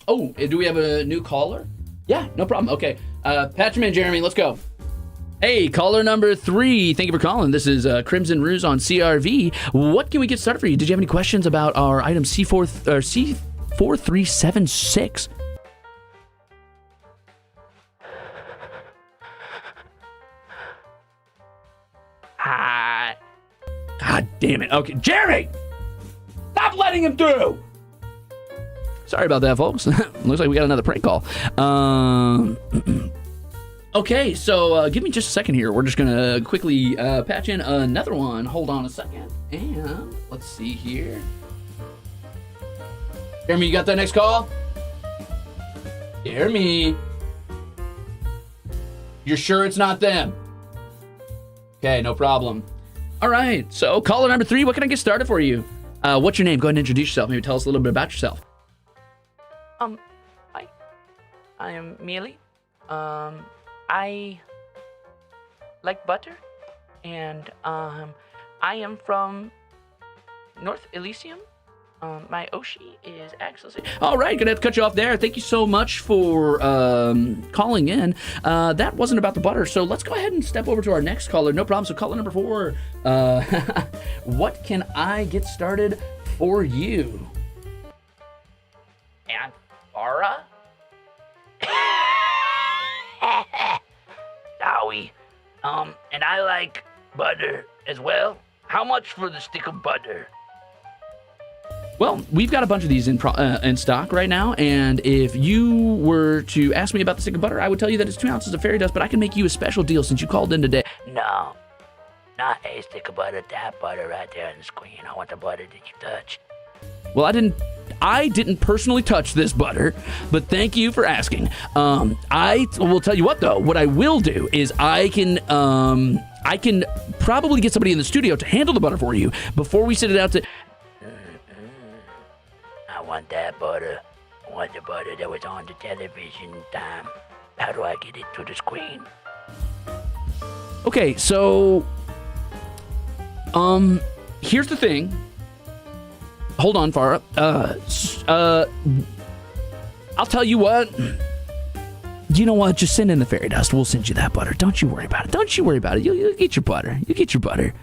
Oh, do we have a new caller? Yeah, no problem. Okay. Patch him in, Jeremy. Let's go. Hey, caller number 3. Thank you for calling. This is Crimzon Rulez on CRV. What can we get started for you? Did you have any questions about our item C4376? God damn it. Okay, Jeremy! Stop letting him through! Sorry about that, folks. Looks like we got another prank call. Okay, so give me just a second here. We're just gonna quickly patch in another one. Hold on a second. And let's see here. Jeremy, you got that next call? Jeremy. You're sure it's not them? Okay, no problem. All right, so caller number 3, what can I get started for you? What's your name? Go ahead and introduce yourself. Maybe tell us a little bit about yourself. Hi. I am Mealy. I like butter, and I am from North Elysium. My Oshi is actually... All right, gonna have to cut you off there. Thank you so much for calling in. That wasn't about the butter, so let's go ahead and step over to our next caller. No problem. So caller number 4, what can I get started for you? Anfara? Dowie. And I like butter as well. How much for the stick of butter? Well, we've got a bunch of these in stock right now, and if you were to ask me about the stick of butter, I would tell you that it's 2 ounces of fairy dust, but I can make you a special deal since you called in today. No, not a stick of butter, that butter right there on the screen. I want the butter that you touched. Well, I didn't personally touch this butter, but thank you for asking. I will tell you what, though. What I will do is I can probably get somebody in the studio to handle the butter for you before we send it out to... I want that butter. I want the butter that was on the television time. How do I get it to the screen? Okay, so... here's the thing. Hold on, Farah. I'll tell you what. You know what? Just send in the fairy dust. We'll send you that butter. Don't you worry about it. Don't you worry about it. You'll get your butter. You get your butter.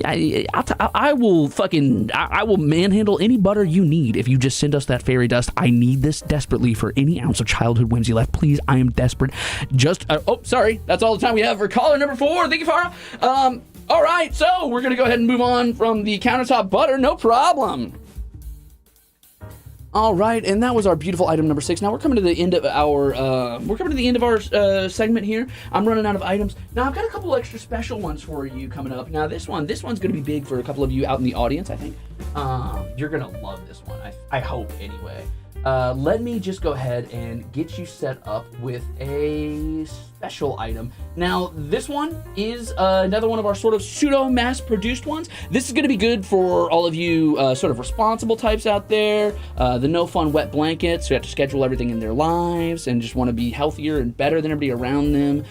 I will manhandle any butter you need if you just send us that fairy dust. I need this desperately for any ounce of childhood whimsy left. Please, I am desperate. Just, sorry. That's all the time we have for caller number 4. Thank you, Farah. All right, so we're going to go ahead and move on from the countertop butter. No problem. All right, and that was our beautiful item number 6. Now we're coming to the end of our segment here. I'm running out of items. Now I've got a couple extra special ones for you coming up. Now this one's going to be big for a couple of you out in the audience, I think. You're going to love this one. I hope anyway. Let me just go ahead and get you set up with a special item. Now, this one is another one of our sort of pseudo mass-produced ones. This is going to be good for all of you sort of responsible types out there, the no-fun wet blankets who have to schedule everything in their lives and just want to be healthier and better than everybody around them.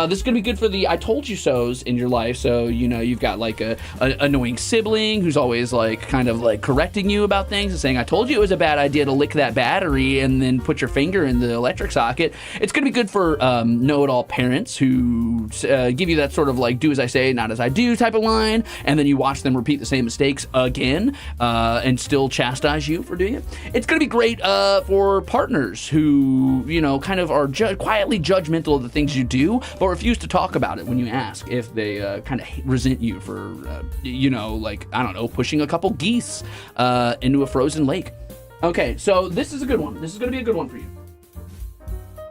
This is going to be good for the I told you so's in your life. So, you know, you've got like a annoying sibling who's always like kind of like correcting you about things and saying, I told you it was a bad idea to lick that battery and then put your finger in the electric socket. It's going to be good for know-it-all parents who give you that sort of like do as I say, not as I do type of line, and then you watch them repeat the same mistakes again and still chastise you for doing it. It's going to be great for partners who, you know, kind of are quietly judgmental of the things you do, but refuse to talk about it when you ask if they kind of resent you for, you know, like, I don't know, pushing a couple geese into a frozen lake. Okay, so this is a good one. This is going to be a good one for you.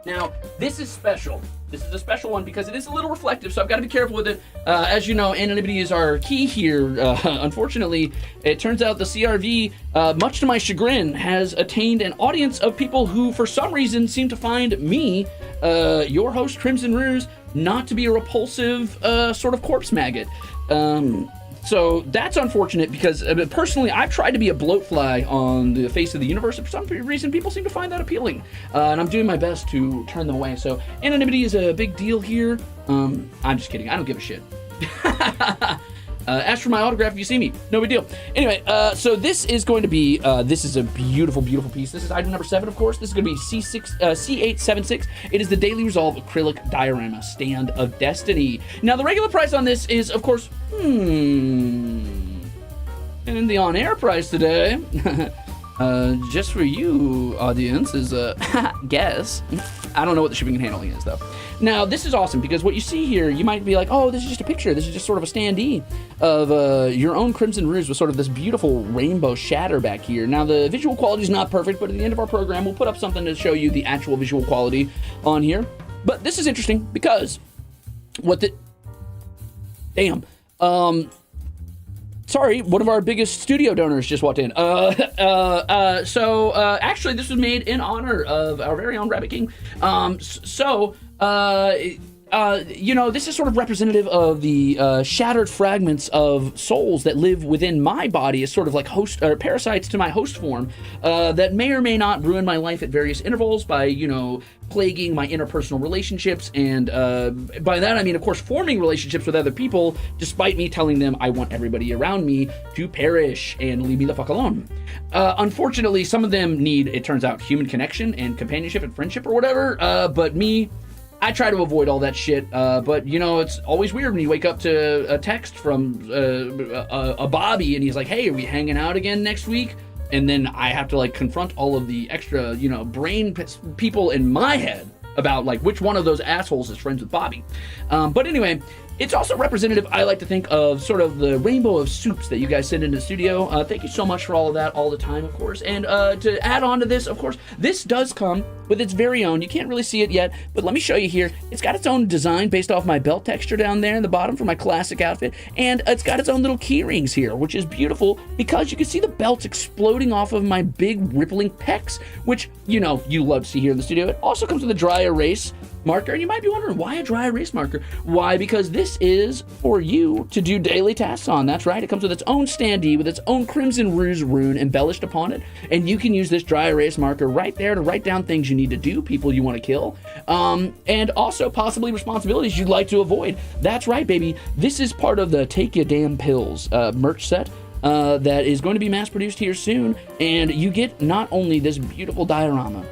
Now, this is special. This is a special one because it is a little reflective, so I've got to be careful with it. As you know, anonymity is our key here. Unfortunately, it turns out the CRV, much to my chagrin, has attained an audience of people who, for some reason, seem to find me, your host, Crimzon Rulez, not to be a repulsive sort of corpse maggot. So that's unfortunate because personally, I've tried to be a bloatfly on the face of the universe, and for some reason, people seem to find that appealing. And I'm doing my best to turn them away. So anonymity is a big deal here. I'm just kidding. I don't give a shit. Ask for my autograph if you see me. No big deal. Anyway, so this is going to be, this is a beautiful, beautiful piece. This is item number 7, of course. This is going to be C876. It is the Daily Resolve Acrylic Diorama Stand of Destiny. Now, the regular price on this is, of course, and the on-air price today, just for you, audience, is guess. I don't know what the shipping and handling is, though. Now, this is awesome because what you see here, you might be like, oh, this is just a picture. This is just sort of a standee of your own Crimzon Rulez with sort of this beautiful rainbow shatter back here. Now, the visual quality is not perfect, but at the end of our program, we'll put up something to show you the actual visual quality on here. But this is interesting because sorry, one of our biggest studio donors just walked in. Actually, this was made in honor of our very own Rabbit King. You know, this is sort of representative of the shattered fragments of souls that live within my body as sort of like host or parasites to my host form that may or may not ruin my life at various intervals by, you know, plaguing my interpersonal relationships. And by that, I mean, of course, forming relationships with other people, despite me telling them I want everybody around me to perish and leave me the fuck alone. Unfortunately, some of them need, it turns out, human connection and companionship and friendship or whatever. But me, I try to avoid all that shit, but, you know, it's always weird when you wake up to a text from a Bobby, and he's like, hey, are we hanging out again next week? And then I have to, like, confront all of the extra, you know, brain people in my head about, like, which one of those assholes is friends with Bobby. But anyway, it's also representative, I like to think, of sort of the rainbow of soups that you guys send into the studio. Thank you so much for all of that all the time, of course. And to add on to this, of course, this does come with its very own. You can't really see it yet, but let me show you here. It's got its own design based off my belt texture down there in the bottom for my classic outfit. And it's got its own little key rings here, which is beautiful because you can see the belts exploding off of my big rippling pecs, which, you know, you love to see here in the studio. It also comes with a dry erase marker, and you might be wondering, why a dry erase marker? Why? Because this is for you to do daily tasks on. That's right. It comes with its own standee with its own Crimzon Rulez rune embellished upon it, and you can use this dry erase marker right there to write down things you need to do, people you want to kill, and also possibly responsibilities you'd like to avoid. That's right, baby. This is part of the Take Ya Damn Pills merch set that is going to be mass produced here soon, and you get not only this beautiful diorama,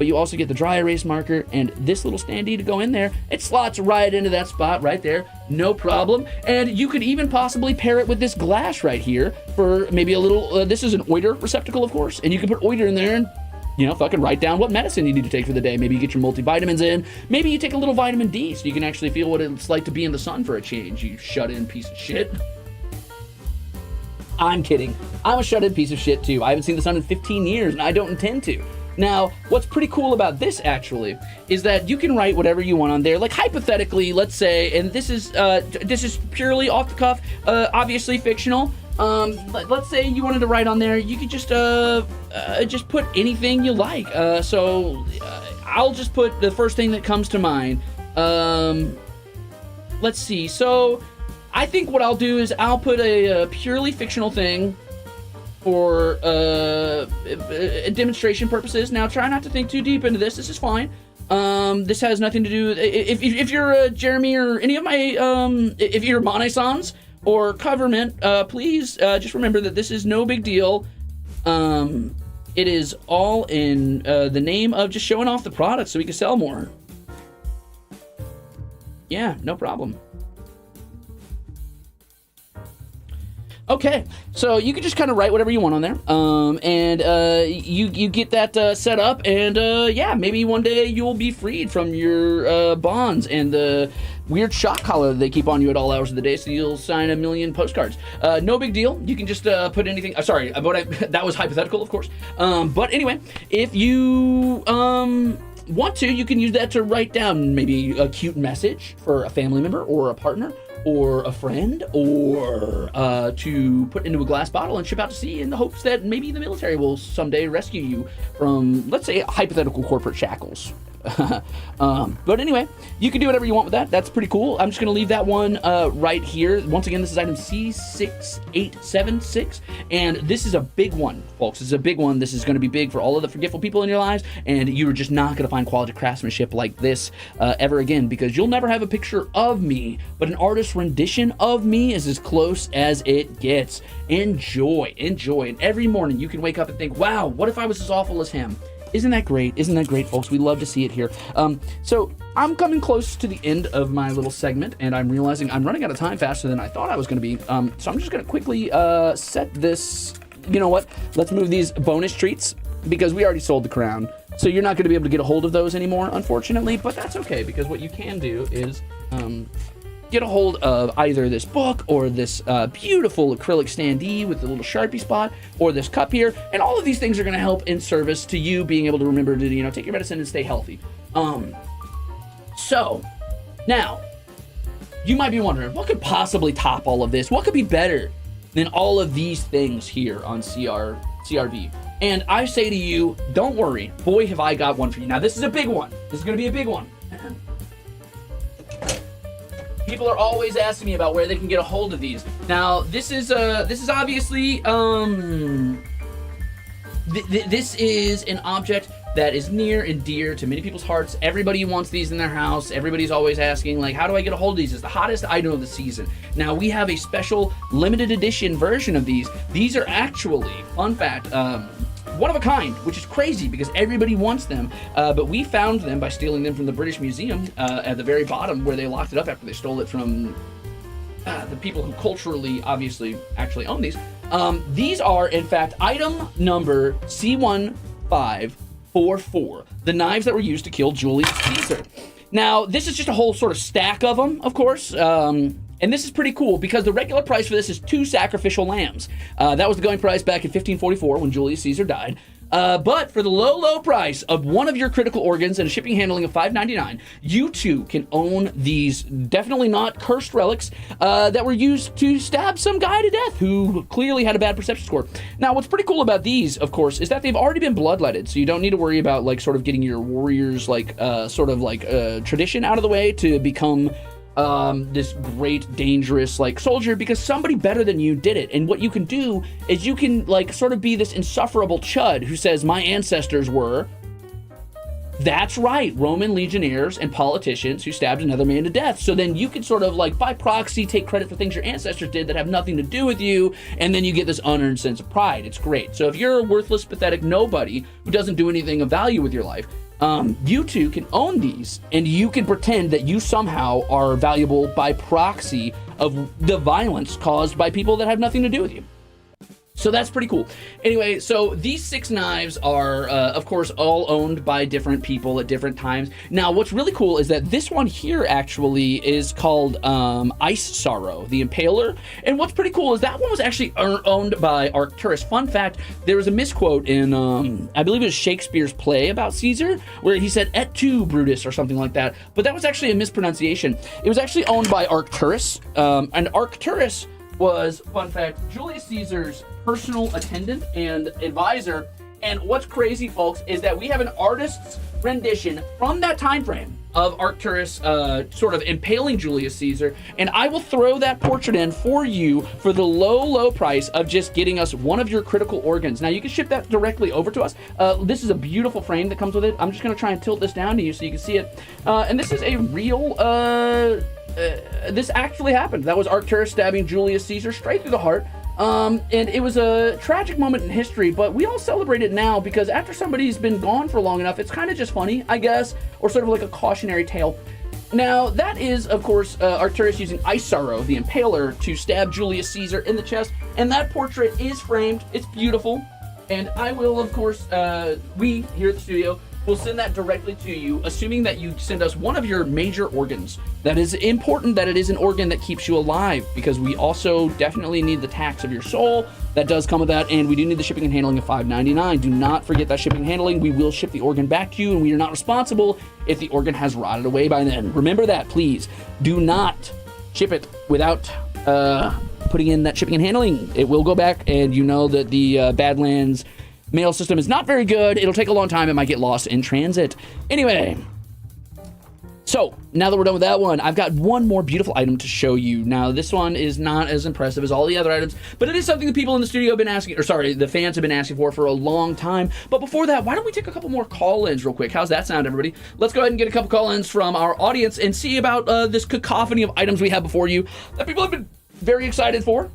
but you also get the dry erase marker and this little standee to go in there. It slots right into that spot right there, no problem. And you could even possibly pair it with this glass right here for maybe a little, this is an oiter receptacle, of course, and you can put oiter in there and, you know, fucking write down what medicine you need to take for the day. Maybe you get your multivitamins in. Maybe you take a little vitamin D so you can actually feel what it's like to be in the sun for a change, you shut-in piece of shit. I'm kidding. I'm a shut-in piece of shit too. I haven't seen the sun in 15 years and I don't intend to. Now, what's pretty cool about this actually is that you can write whatever you want on there. Like hypothetically, let's say, and this is purely off the cuff, obviously fictional. Let's say you wanted to write on there, you could just put anything you like. I'll just put the first thing that comes to mind. Let's see. So I think what I'll do is I'll put a purely fictional thing for demonstration purposes. Now, try not to think too deep into this. This is fine. This has nothing to do. If you're Jeremy or any of my, if you're Monaisans or Coverment, please just remember that this is no big deal. It is all in the name of just showing off the product so we can sell more. Yeah, no problem. Okay, so you can just kind of write whatever you want on there, you get that set up, and yeah, maybe one day you'll be freed from your bonds and the weird shock collar that they keep on you at all hours of the day, so you'll sign 1 million postcards. No big deal. You can just put anything. Sorry, that was hypothetical, of course. But anyway, if you want to, you can use that to write down maybe a cute message for a family member or a partner, or a friend, or to put into a glass bottle and ship out to sea in the hopes that maybe the military will someday rescue you from, let's say, hypothetical corporate shackles. But anyway, you can do whatever you want with that. That's pretty cool. I'm just going to leave that one right here. Once again, this is item C6876, and this is a big one, folks. This is a big one. This is going to be big for all of the forgetful people in your lives, and you're just not going to find quality craftsmanship like this ever again, because you'll never have a picture of me, but an artist's rendition of me is as close as it gets. Enjoy. And every morning you can wake up and think, wow, what if I was as awful as him? Isn't that great? Isn't that great, folks? We love to see it here. So I'm coming close to the end of my little segment, and I'm realizing I'm running out of time faster than I thought I was going to be. So I'm just going to quickly set this. You know what? Let's move these bonus treats, because we already sold the crown. So you're not going to be able to get a hold of those anymore, unfortunately. But that's okay, because what you can do is get a hold of either this book or this beautiful acrylic standee with the little Sharpie spot, or this cup here, and all of these things are going to help in service to you being able to remember to, you know, take your medicine and stay healthy. So now you might be wondering, what could possibly top all of this? What could be better than all of these things here on CRV? And I say to you, don't worry, boy, have I got one for you. Now, this is a big one. This is going to be a big one. People are always asking me about where they can get a hold of these. Now, this is obviously this is an object that is near and dear to many people's hearts. Everybody wants these in their house. Everybody's always asking, like, how do I get a hold of these? It's the hottest item of the season. Now, we have a special limited edition version of these. These are actually, fun fact, one of a kind, which is crazy because everybody wants them, but we found them by stealing them from the British Museum at the very bottom, where they locked it up after they stole it from the people who culturally, obviously, actually own these. These are, in fact, item number C1544, the knives that were used to kill Julius Caesar. Now, this is just a whole sort of stack of them, of course. And this is pretty cool because the regular price for this is 2 sacrificial lambs. That was the going price back in 1544 when Julius Caesar died. But for the low price of one of your critical organs and a shipping handling of $5.99, you too can own these definitely not cursed relics that were used to stab some guy to death who clearly had a bad perception score. Now, what's pretty cool about these, of course, is that they've already been bloodletted, so you don't need to worry about like sort of getting your warriors like tradition out of the way to become this great dangerous like soldier, because somebody better than you did it. And what you can do is you can like sort of be this insufferable chud who says my ancestors were, that's right, Roman legionnaires and politicians who stabbed another man to death. So then you can sort of like by proxy take credit for things your ancestors did that have nothing to do with you, and then you get this unearned sense of pride. It's great. So if you're a worthless, pathetic nobody who doesn't do anything of value with your life, you two can own these, and you can pretend that you somehow are valuable by proxy of the violence caused by people that have nothing to do with you. So that's pretty cool. Anyway, so these 6 knives are, of course, all owned by different people at different times. Now, what's really cool is that this one here actually is called Ice Sorrow, the Impaler. And what's pretty cool is that one was actually owned by Arcturus. Fun fact, there was a misquote in, I believe it was Shakespeare's play about Caesar, where he said, "Et tu, Brutus," or something like that. But that was actually a mispronunciation. It was actually owned by Arcturus, and Arcturus was, fun fact, Julius Caesar's personal attendant and advisor. And what's crazy, folks, is that we have an artist's rendition from that time frame of Arcturus sort of impaling Julius Caesar, and I will throw that portrait in for you for the low price of just getting us one of your critical organs. Now, you can ship that directly over to us. This is a beautiful frame that comes with it. I'm just going to try and tilt this down to you so you can see it. And this is a real... this actually happened. That was Arcturus stabbing Julius Caesar straight through the heart. And it was a tragic moment in history, but we all celebrate it now because after somebody's been gone for long enough, it's kind of just funny, I guess, or sort of like a cautionary tale. Now, that is, of course, Arcturus using Ice Sorrow, the Impaler, to stab Julius Caesar in the chest, and that portrait is framed. It's beautiful, and I will, of course, we here at the studio will send that directly to you, assuming that you send us one of your major organs. That is important that it is an organ that keeps you alive, because we also definitely need the tax of your soul. That does come with that, and we do need the shipping and handling of $5.99. Do not forget that shipping and handling. We will ship the organ back to you, and we are not responsible if the organ has rotted away by then. Remember that, please. Do not ship it without putting in that shipping and handling. It will go back, and you know that the Badlands mail system is not very good. It'll take a long time. It might get lost in transit. Anyway, so now that we're done with that one, I've got one more beautiful item to show you. Now, this one is not as impressive as all the other items, but it is something the people in the studio have been asking, or sorry, the fans have been asking for a long time. But before that, why don't we take a couple more call-ins real quick? How's that sound, everybody? Let's go ahead and get a couple call-ins from our audience and see about this cacophony of items we have before you that people have been very excited for.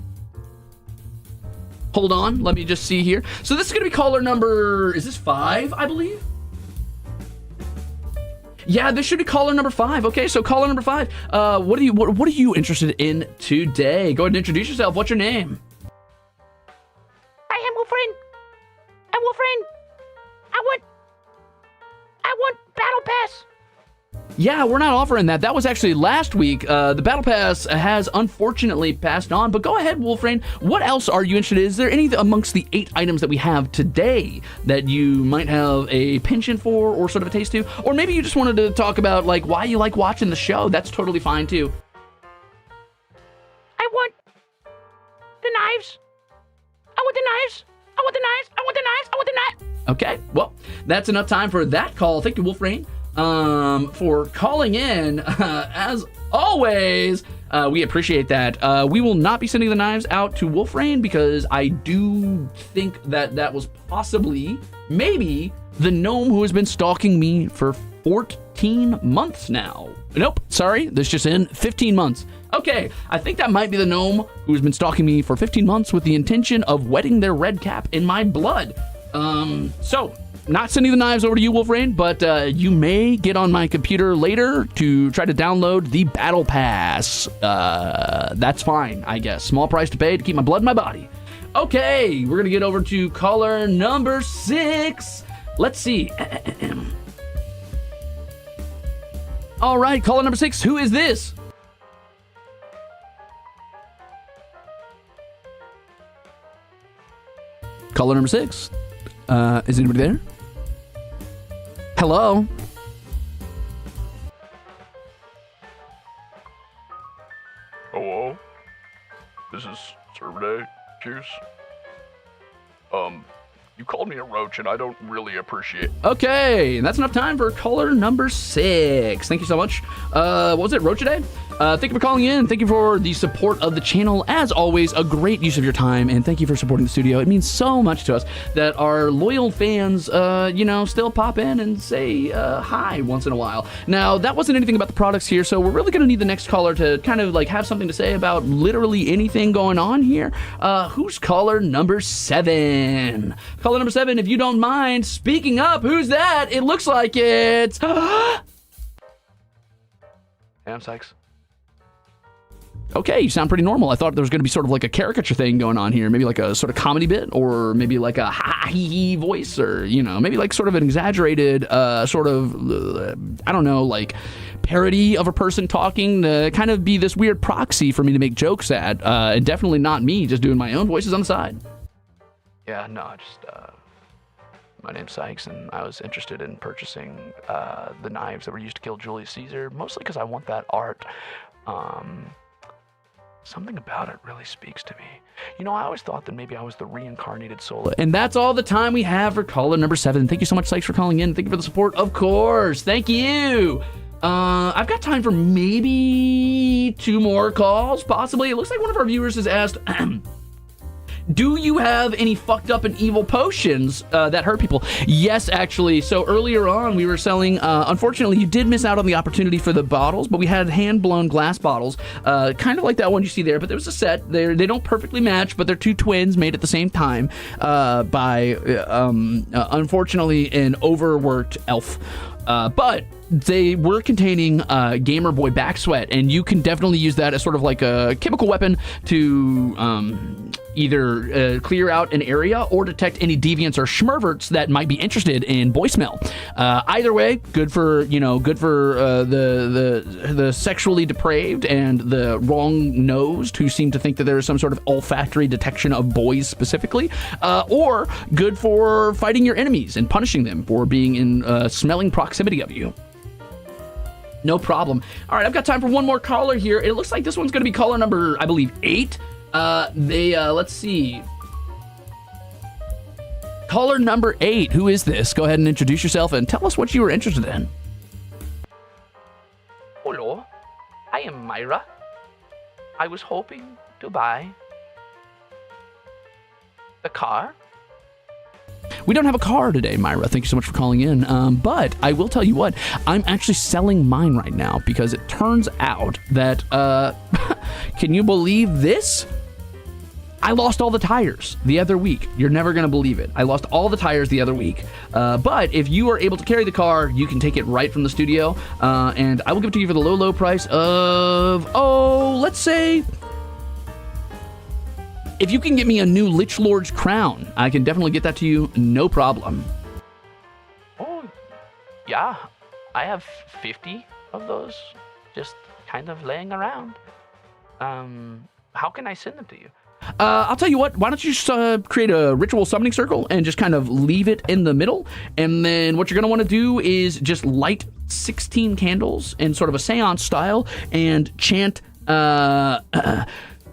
Hold on, let me just see here. So this is gonna be caller number, is this 5, I believe? Yeah, this should be caller number 5. Okay, so caller number 5, what are you interested in today? Go ahead and introduce yourself. What's your name? I am Wolfrain. I'm Wolfrain. I want Battle Pass. Yeah, we're not offering that. That was actually last week. The Battle Pass has unfortunately passed on, but go ahead, Wolfrain. What else are you interested in? Is there any amongst the 8 items that we have today that you might have a penchant for or sort of a taste to? Or maybe you just wanted to talk about like why you like watching the show. That's totally fine too. I want the knives. I want the knives. I want the knives. I want the knives. I want the knives. Okay, well, that's enough time for that call. Thank you, Wolfrain, for calling in. As always, we appreciate that. We will not be sending the knives out to Wolfrain because I do think that was possibly, maybe, the gnome who has been stalking me for 14 months now. Nope, sorry, this just in 15 months. Okay, I think that might be the gnome who's been stalking me for 15 months with the intention of wetting their red cap in my blood. So, not sending the knives over to you, Wolfrain, but you may get on my computer later to try to download the Battle Pass. That's fine, I guess. Small price to pay to keep my blood in my body. Okay, we're gonna get over to caller number 6. Let's see. All right, caller number 6, who is this? Caller number 6. Is anybody there? Hello? Hello? This is Survey Juice. You called me a roach and I don't really appreciate it. Okay, that's enough time for caller number 6. Thank you so much. What was it, Roach today? Thank you for calling in. Thank you for the support of the channel. As always, a great use of your time, and thank you for supporting the studio. It means so much to us that our loyal fans, still pop in and say hi once in a while. Now, that wasn't anything about the products here, so we're really going to need the next caller to kind of like have something to say about literally anything going on here. Who's caller number 7? Caller number 7, if you don't mind speaking up, who's that? It looks like it's... Hey, I'm Sykes. Okay, you sound pretty normal. I thought there was going to be sort of like a caricature thing going on here. Maybe like a sort of comedy bit, or maybe like a ha-hee voice, or, you know, maybe like sort of an exaggerated sort of, I don't know, like parody of a person talking to kind of be this weird proxy for me to make jokes at. And definitely not me just doing my own voices on the side. Yeah, no, just, my name's Sykes, and I was interested in purchasing the knives that were used to kill Julius Caesar, mostly because I want that art. Something about it really speaks to me. You know, I always thought that maybe I was the reincarnated soul. And that's all the time we have for caller number 7. Thank you so much, Sykes, for calling in. Thank you for the support, of course. Thank you. I've got time for maybe 2 more calls, possibly. It looks like one of our viewers has asked... Do you have any fucked up and evil potions that hurt people? Yes, actually. So earlier on, we were selling, unfortunately, you did miss out on the opportunity for the bottles, but we had hand-blown glass bottles, kind of like that one you see there, but there was a set. They don't perfectly match, but they're 2 twins made at the same time by, unfortunately, an overworked elf. But they were containing Gamer Boy back sweat, and you can definitely use that as sort of like a chemical weapon to either clear out an area or detect any deviants or schmerverts that might be interested in boy smell. Either way, good for the sexually depraved and the wrong-nosed who seem to think that there is some sort of olfactory detection of boys specifically, or good for fighting your enemies and punishing them for being in smelling proximity of you. No problem. All right, I've got time for one more caller here. It looks like this one's going to be caller number, I believe, 8. Let's see. Caller number 8. Who is this? Go ahead and introduce yourself and tell us what you were interested in. Hello, I am Myra. I was hoping to buy the car. We don't have a car today, Myra. Thank you so much for calling in. But I will tell you what, I'm actually selling mine right now because it turns out that, can you believe this? I lost all the tires the other week. You're never going to believe it. I lost all the tires the other week. But if you are able to carry the car, you can take it right from the studio. And I will give it to you for the low, low price of, let's say... If you can get me a new Lich Lord's crown, I can definitely get that to you, no problem. Oh, yeah. I have 50 of those just kind of laying around. How can I send them to you? I'll tell you what, why don't you just create a ritual summoning circle and just kind of leave it in the middle, and then what you're going to want to do is just light 16 candles in sort of a seance style and chant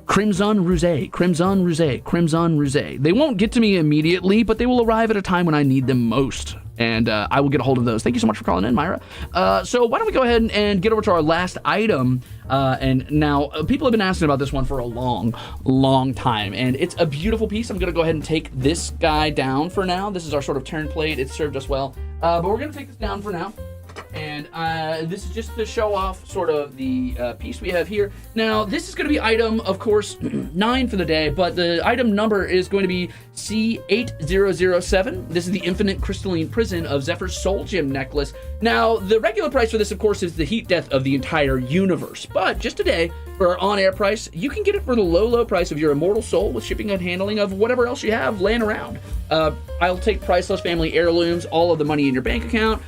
Crimzon Rulez, Crimzon Rulez, Crimzon Rulez. They won't get to me immediately, but they will arrive at a time when I need them most. And I will get a hold of those. Thank you so much for calling in, Myra. So why don't we go ahead and get over to our last item. And now, people have been asking about this one for a long, long time. And it's a beautiful piece. I'm going to go ahead and take this guy down for now. This is our sort of turn plate. It's served us well. But we're going to take this down for now. And this is just to show off sort of the piece we have here. Now, this is going to be item, of course, 9 for the day, but the item number is going to be C8007. This is the infinite crystalline prison of Zephyr's soul gem necklace. Now, the regular price for this, of course, is the heat death of the entire universe. But just today, for our on-air price, you can get it for the low, low price of your immortal soul with shipping and handling of whatever else you have laying around. I'll take priceless family heirlooms, all of the money in your bank account.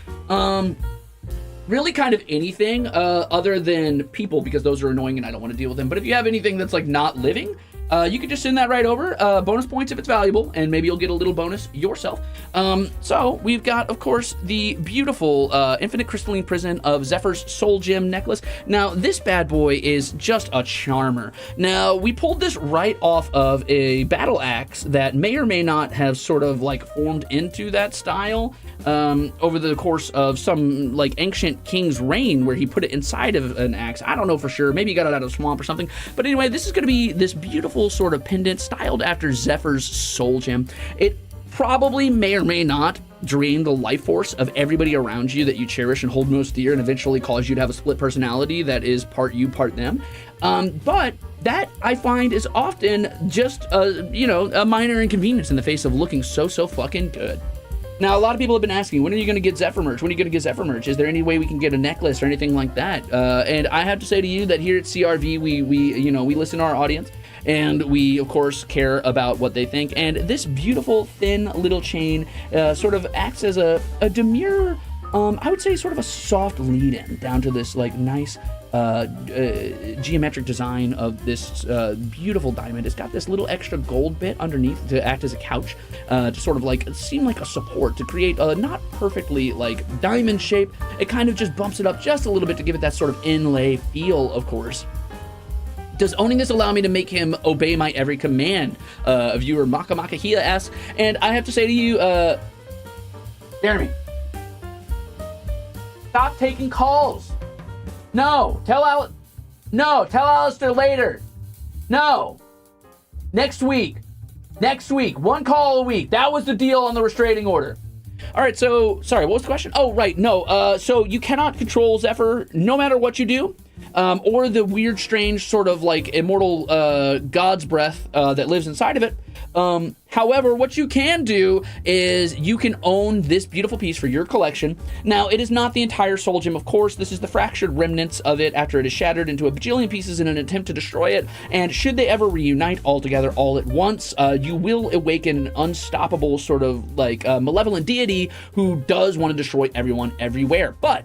Really kind of anything other than people, because those are annoying and I don't want to deal with them. But if you have anything that's like not living, you can just send that right over. Bonus points if it's valuable, and maybe you'll get a little bonus yourself. So we've got, of course, the beautiful infinite crystalline prison of Zephyr's soul gem necklace. Now, this bad boy is just a charmer. Now, we pulled this right off of a battle axe that may or may not have sort of like formed into that style over the course of some like ancient king's reign, where he put it inside of an axe. I don't know for sure. Maybe he got it out of a swamp or something. But anyway, this is going to be this beautiful sort of pendant styled after Zephyr's soul gem. It probably may or may not drain the life force of everybody around you that you cherish and hold most dear, and eventually cause you to have a split personality that is part you, part them. But that, I find, is often just a minor inconvenience in the face of looking so fucking good. Now, a lot of people have been asking, when are you going to get Zephyr merch? When are you going to get Zephyr merch? Is there any way we can get a necklace or anything like that? And I have to say to you that here at CRV, we listen to our audience, and we, of course, care about what they think. And this beautiful, thin little chain sort of acts as a demure, I would say sort of a soft lead-in down to this, like, nice geometric design of this beautiful diamond. It's got this little extra gold bit underneath to act as a couch, to sort of like seem like a support, to create a not perfectly like diamond shape. It kind of just bumps it up just a little bit to give it that sort of inlay feel, of course. Does owning this allow me to make him obey my every command? Viewer Maka Makahia asks, and I have to say to you, Jeremy, stop taking calls. No, tell Alistair later. No, next week, one call a week. That was the deal on the restraining order. All right, so, sorry, what was the question? Oh, right, no, so you cannot control Zephyr no matter what you do, or the weird, strange sort of like immortal God's breath that lives inside of it. However, what you can do is you can own this beautiful piece for your collection. Now, it is not the entire soul gem, of course. This is the fractured remnants of it after it is shattered into a bajillion pieces in an attempt to destroy it. And should they ever reunite all together all at once, you will awaken an unstoppable sort of like malevolent deity who does want to destroy everyone everywhere. But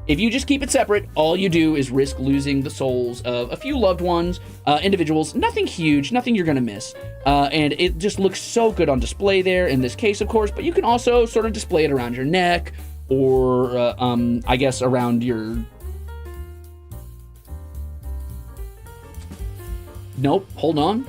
if you just keep it separate, all you do is risk losing the souls of a few loved ones, individuals, nothing huge, nothing you're gonna miss. And it just looks so good on display there in this case, of course, but you can also sort of display it around your neck or, I guess, around your... Nope, hold on.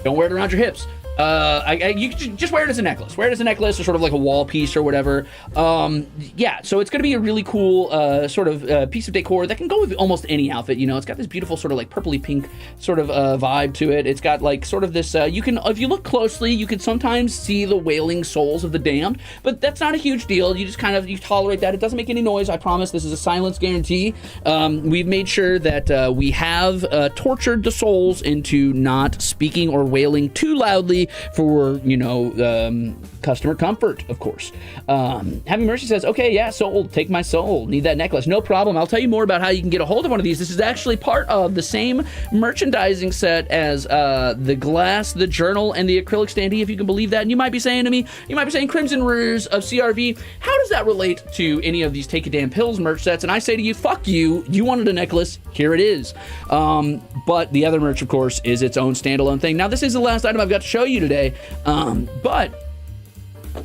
Don't wear it around your hips. You can just wear it as a necklace. Wear it as a necklace or sort of like a wall piece or whatever. Yeah, so it's going to be a really cool sort of piece of decor that can go with almost any outfit. You know, it's got this beautiful sort of like purpley pink sort of vibe to it. It's got like sort of this, you can, if you look closely, you can sometimes see the wailing souls of the damned, but that's not a huge deal. You just kind of, you tolerate that. It doesn't make any noise, I promise. This is a silence guarantee. We've made sure that we have tortured the souls into not speaking or wailing too loudly for, you know, customer comfort, of course. Having Mercy says, okay, yeah, soul, take my soul. Need that necklace. No problem. I'll tell you more about how you can get a hold of one of these. This is actually part of the same merchandising set as the glass, the journal, and the acrylic standee, if you can believe that. And you might be saying to me, you might be saying, Crimzon Rulez of CRV, how does that relate to any of these Take a Damn Pills merch sets? And I say to you, fuck you. You wanted a necklace. Here it is. But the other merch, of course, is its own standalone thing. Now, this is the last item I've got to show you today, but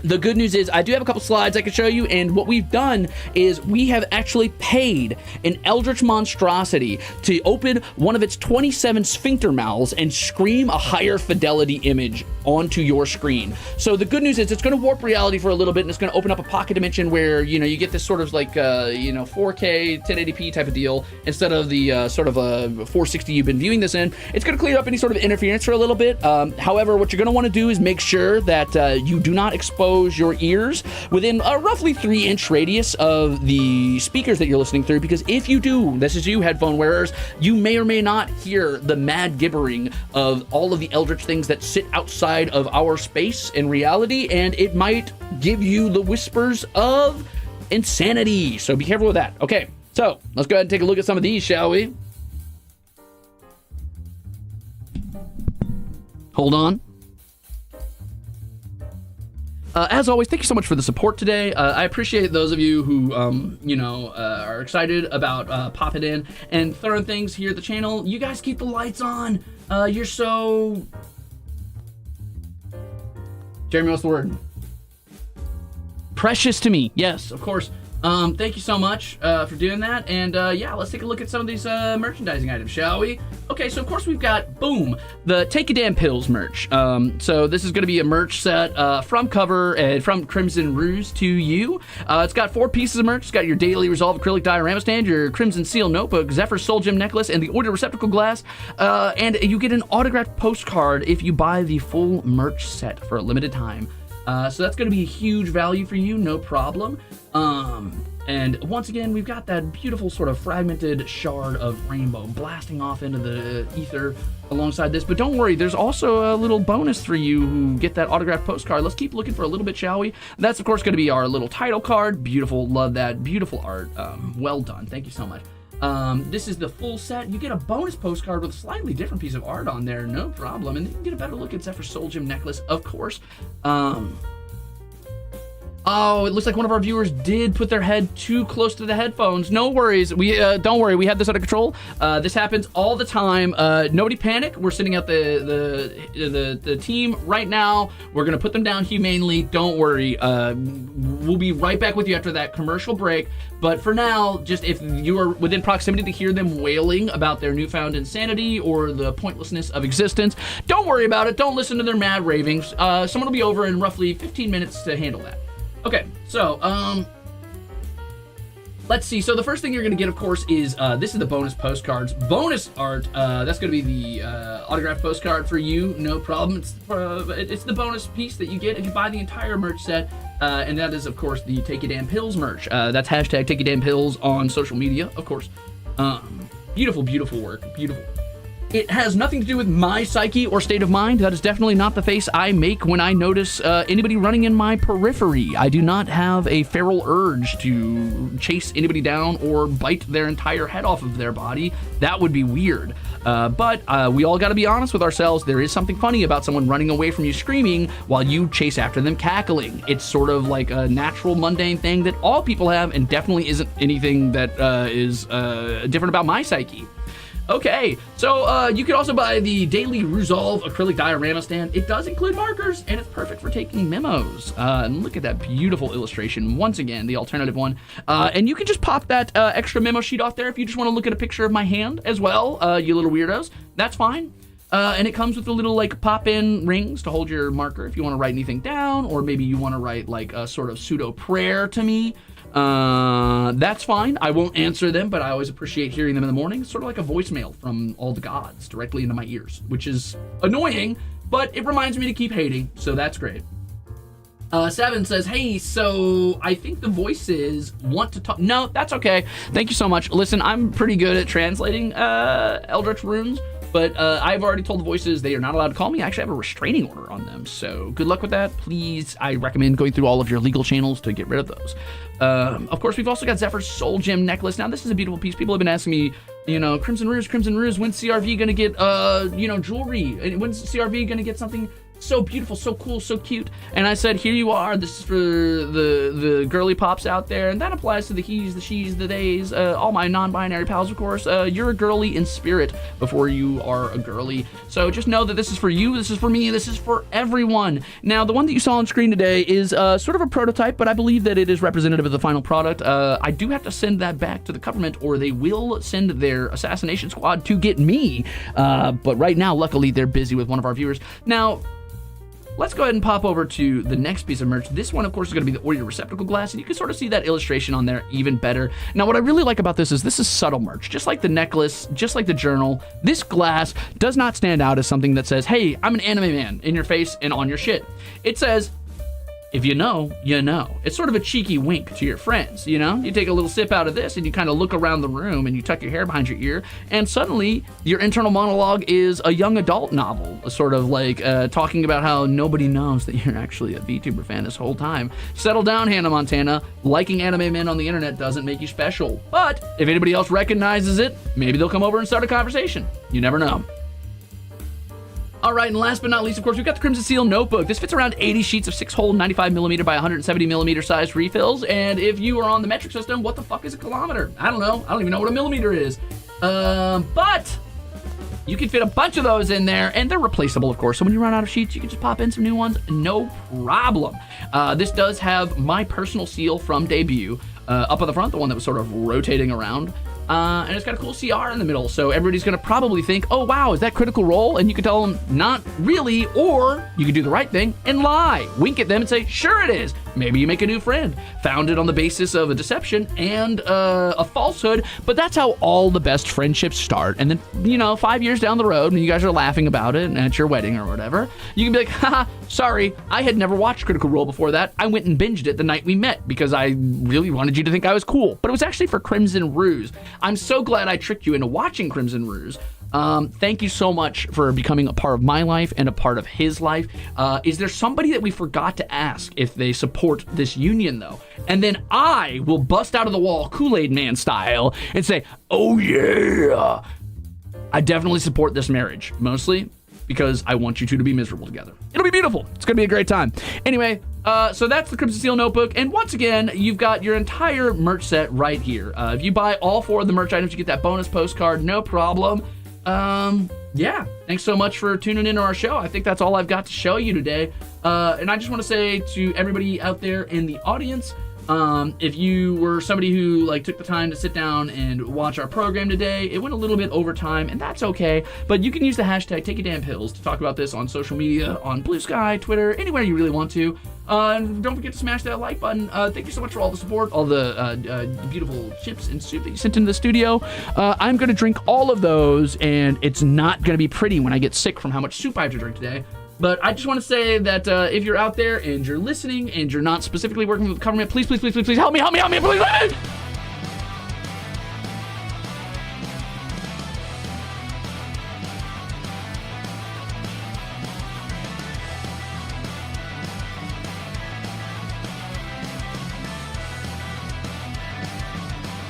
the good news is I do have a couple slides I can show you, and what we've done is we have actually paid an eldritch monstrosity to open one of its 27 sphincter mouths and scream a higher fidelity image onto your screen. So the good news is it's going to warp reality for a little bit, and it's going to open up a pocket dimension where, you know, you get this sort of like, 4K, 1080p type of deal instead of the sort of a 460 you've been viewing this in. It's going to clear up any sort of interference for a little bit. However, what you're going to want to do is make sure that you do not expose your ears within a roughly 3-inch radius of the speakers that you're listening through, because if you do, this is you headphone wearers, you may or may not hear the mad gibbering of all of the eldritch things that sit outside of our space in reality, and it might give you the whispers of insanity. So be careful with that. Okay, so let's go ahead and take a look at some of these, shall we? Hold on. As always, thank you so much for the support today. I appreciate those of you who, are excited about popping in and throwing things here at the channel. You guys keep the lights on. You're so... Jeremy, what's the word? Precious to me. Yes, of course. Thank you so much for doing that. And yeah, let's take a look at some of these merchandising items, shall we? Okay, so of course we've got, boom, the Take a Damn Pills merch. So this is going to be a merch set from Cover and from Crimzon Rulez to you. It's got 4 pieces of merch. It's got your Daily Resolve acrylic diorama stand, your Crimzon Seal notebook, Zephyr Soul Gem necklace, and the Order receptacle glass. And you get an autographed postcard if you buy the full merch set for a limited time. So that's going to be a huge value for you, no problem. And once again, we've got that beautiful sort of fragmented shard of rainbow blasting off into the ether alongside this. But don't worry, there's also a little bonus for you who get that autographed postcard. Let's keep looking for a little bit, shall we? That's, of course, going to be our little title card. Beautiful. Love that. Beautiful art. Well done. Thank you so much. This is the full set. You get a bonus postcard with a slightly different piece of art on there. No problem. And then you can get a better look at Zephyr's Soul Gem necklace, of course. Oh, it looks like one of our viewers did put their head too close to the headphones. No worries. We don't worry. We have this under control. This happens all the time. Nobody panic. We're sending out the team right now. We're gonna put them down humanely. Don't worry. We'll be right back with you after that commercial break. But for now, just if you are within proximity to hear them wailing about their newfound insanity or the pointlessness of existence, don't worry about it. Don't listen to their mad ravings. Someone will be over in roughly 15 minutes to handle that. Okay, so, let's see. So the first thing you're going to get, of course, is, this is the bonus postcards. Bonus art, that's going to be the autographed postcard for you, no problem. It's the bonus piece that you get if you buy the entire merch set, and that is, of course, the Take Your Damn Pills merch. That's hashtag Take Your Damn Pills on social media, of course. Beautiful, beautiful work, beautiful. It has nothing to do with my psyche or state of mind. That is definitely not the face I make when I notice anybody running in my periphery. I do not have a feral urge to chase anybody down or bite their entire head off of their body. That would be weird. But we all got to be honest with ourselves. There is something funny about someone running away from you screaming while you chase after them cackling. It's sort of like a natural, mundane thing that all people have and definitely isn't anything that is different about my psyche. Okay, so you can also buy the Daily Resolve acrylic diorama stand. It does include markers, and it's perfect for taking memos. And look at that beautiful illustration. Once again, the alternative one. And you can just pop that extra memo sheet off there if you just want to look at a picture of my hand as well, you little weirdos. That's fine. And it comes with the little, like, pop-in rings to hold your marker if you want to write anything down, or maybe you want to write, like, a sort of pseudo-prayer to me. That's fine. I won't answer them, but I always appreciate hearing them in the morning. It's sort of like a voicemail from all the gods directly into my ears, which is annoying, but it reminds me to keep hating, so that's great. Seven says, hey, so I think the voices want to talk. No, that's okay. Thank you so much. Listen, I'm pretty good at translating Eldritch runes, but I've already told the voices they are not allowed to call me. I actually have a restraining order on them, so good luck with that. Please, I recommend going through all of your legal channels to get rid of those. Of course, we've also got Zephyr's Soul Gem necklace. Now, this is a beautiful piece. People have been asking me, you know, Crimzon Rulez, when's CRV gonna get, you know, jewelry? When's CRV gonna get something so beautiful, so cool, so cute? And I said, here you are. This is for the girly pops out there, and that applies to the he's, the she's, the theys, all my non-binary pals, of course. You're a girly in spirit before you are a girly. So just know that this is for you, this is for me, this is for everyone. Now, the one that you saw on screen today is sort of a prototype, but I believe that it is representative of the final product. I do have to send that back to the government, or they will send their assassination squad to get me. But right now, luckily, they're busy with one of our viewers. Now, let's go ahead and pop over to the next piece of merch. This one, of course, is going to be the Oreo receptacle glass, and you can sort of see that illustration on there even better. Now, what I really like about this is subtle merch. Just like the necklace, just like the journal, this glass does not stand out as something that says, hey, I'm an anime man, in your face and on your shit. It says, if you know, you know. It's sort of a cheeky wink to your friends, you know? You take a little sip out of this and you kind of look around the room and you tuck your hair behind your ear, and suddenly your internal monologue is a young adult novel, sort of like talking about how nobody knows that you're actually a VTuber fan this whole time. Settle down, Hannah Montana. Liking anime men on the internet doesn't make you special. But if anybody else recognizes it, maybe they'll come over and start a conversation. You never know. All right, and last but not least, of course, we've got the Crimson Seal notebook. This fits around 80 sheets of 6-hole 95mm by 170mm size refills, and if you are on the metric system, what the fuck is a kilometer? I don't know. I don't even know what a millimeter is. But you can fit a bunch of those in there, and they're replaceable, of course, so when you run out of sheets, you can just pop in some new ones, no problem. This does have my personal seal from debut up on the front, the one that was sort of rotating around. And it's got a cool CR in the middle, so everybody's gonna probably think, oh wow, is that Critical Role? And you can tell them, not really, or you can do the right thing and lie. Wink at them and say, sure it is. Maybe you make a new friend, founded on the basis of a deception and a falsehood, but that's how all the best friendships start. And then, you know, 5 years down the road, when you guys are laughing about it and at your wedding or whatever, you can be like, haha, Sorry, I had never watched Critical Role before that. I went and binged it the night we met because I really wanted you to think I was cool. But it was actually for Crimzon Rulez. I'm so glad I tricked you into watching Crimzon Rulez. Thank you so much for becoming a part of my life and a part of his life. Is there somebody that we forgot to ask if they support this union, though? And then I will bust out of the wall Kool-Aid Man style and say, oh yeah, I definitely support this marriage, mostly because I want you two to be miserable together. It'll be beautiful. It's going to be a great time. Anyway, so that's the Crimson Steel Notebook. And once again, you've got your entire merch set right here. If you buy all 4 of the merch items, you get that bonus postcard, no problem. Yeah, thanks so much for tuning into our show. I think that's all I've got to show you today. And I just want to say to everybody out there in the audience, if you were somebody who took the time to sit down and watch our program today, it went a little bit over time, and that's okay. But you can use the hashtag #TakeYourDamnPills to talk about this on social media, on Blue Sky, Twitter, anywhere you really want to. And don't forget to smash that like button. Thank you so much for all the support, all the beautiful chips and soup that you sent into the studio. I'm going to drink all of those, and it's not going to be pretty when I get sick from how much soup I have to drink today. But I just want to say that if you're out there and you're listening and you're not specifically working with the government, please, please, please, please, please help me, please.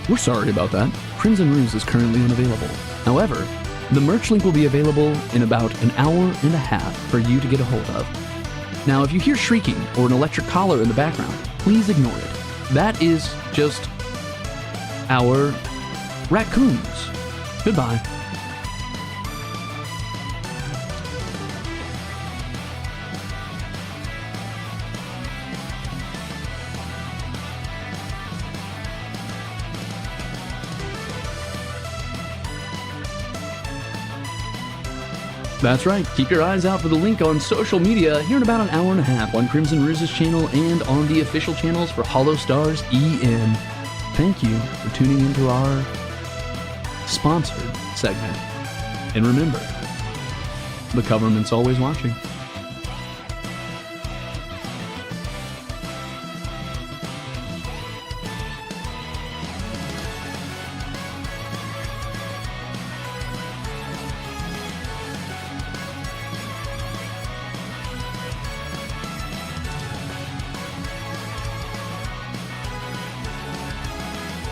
We're sorry about that. Crimzon Rulez is currently unavailable. However, the merch link will be available in about an hour and a half for you to get a hold of. Now, if you hear shrieking or an electric collar in the background, please ignore it. That is just our raccoons. Goodbye. That's right. Keep your eyes out for the link on social media here in about an hour and a half on Crimzon Rulez's channel and on the official channels for HOLOSTARS-EN. Thank you for tuning into our sponsored segment. And remember, the government's always watching.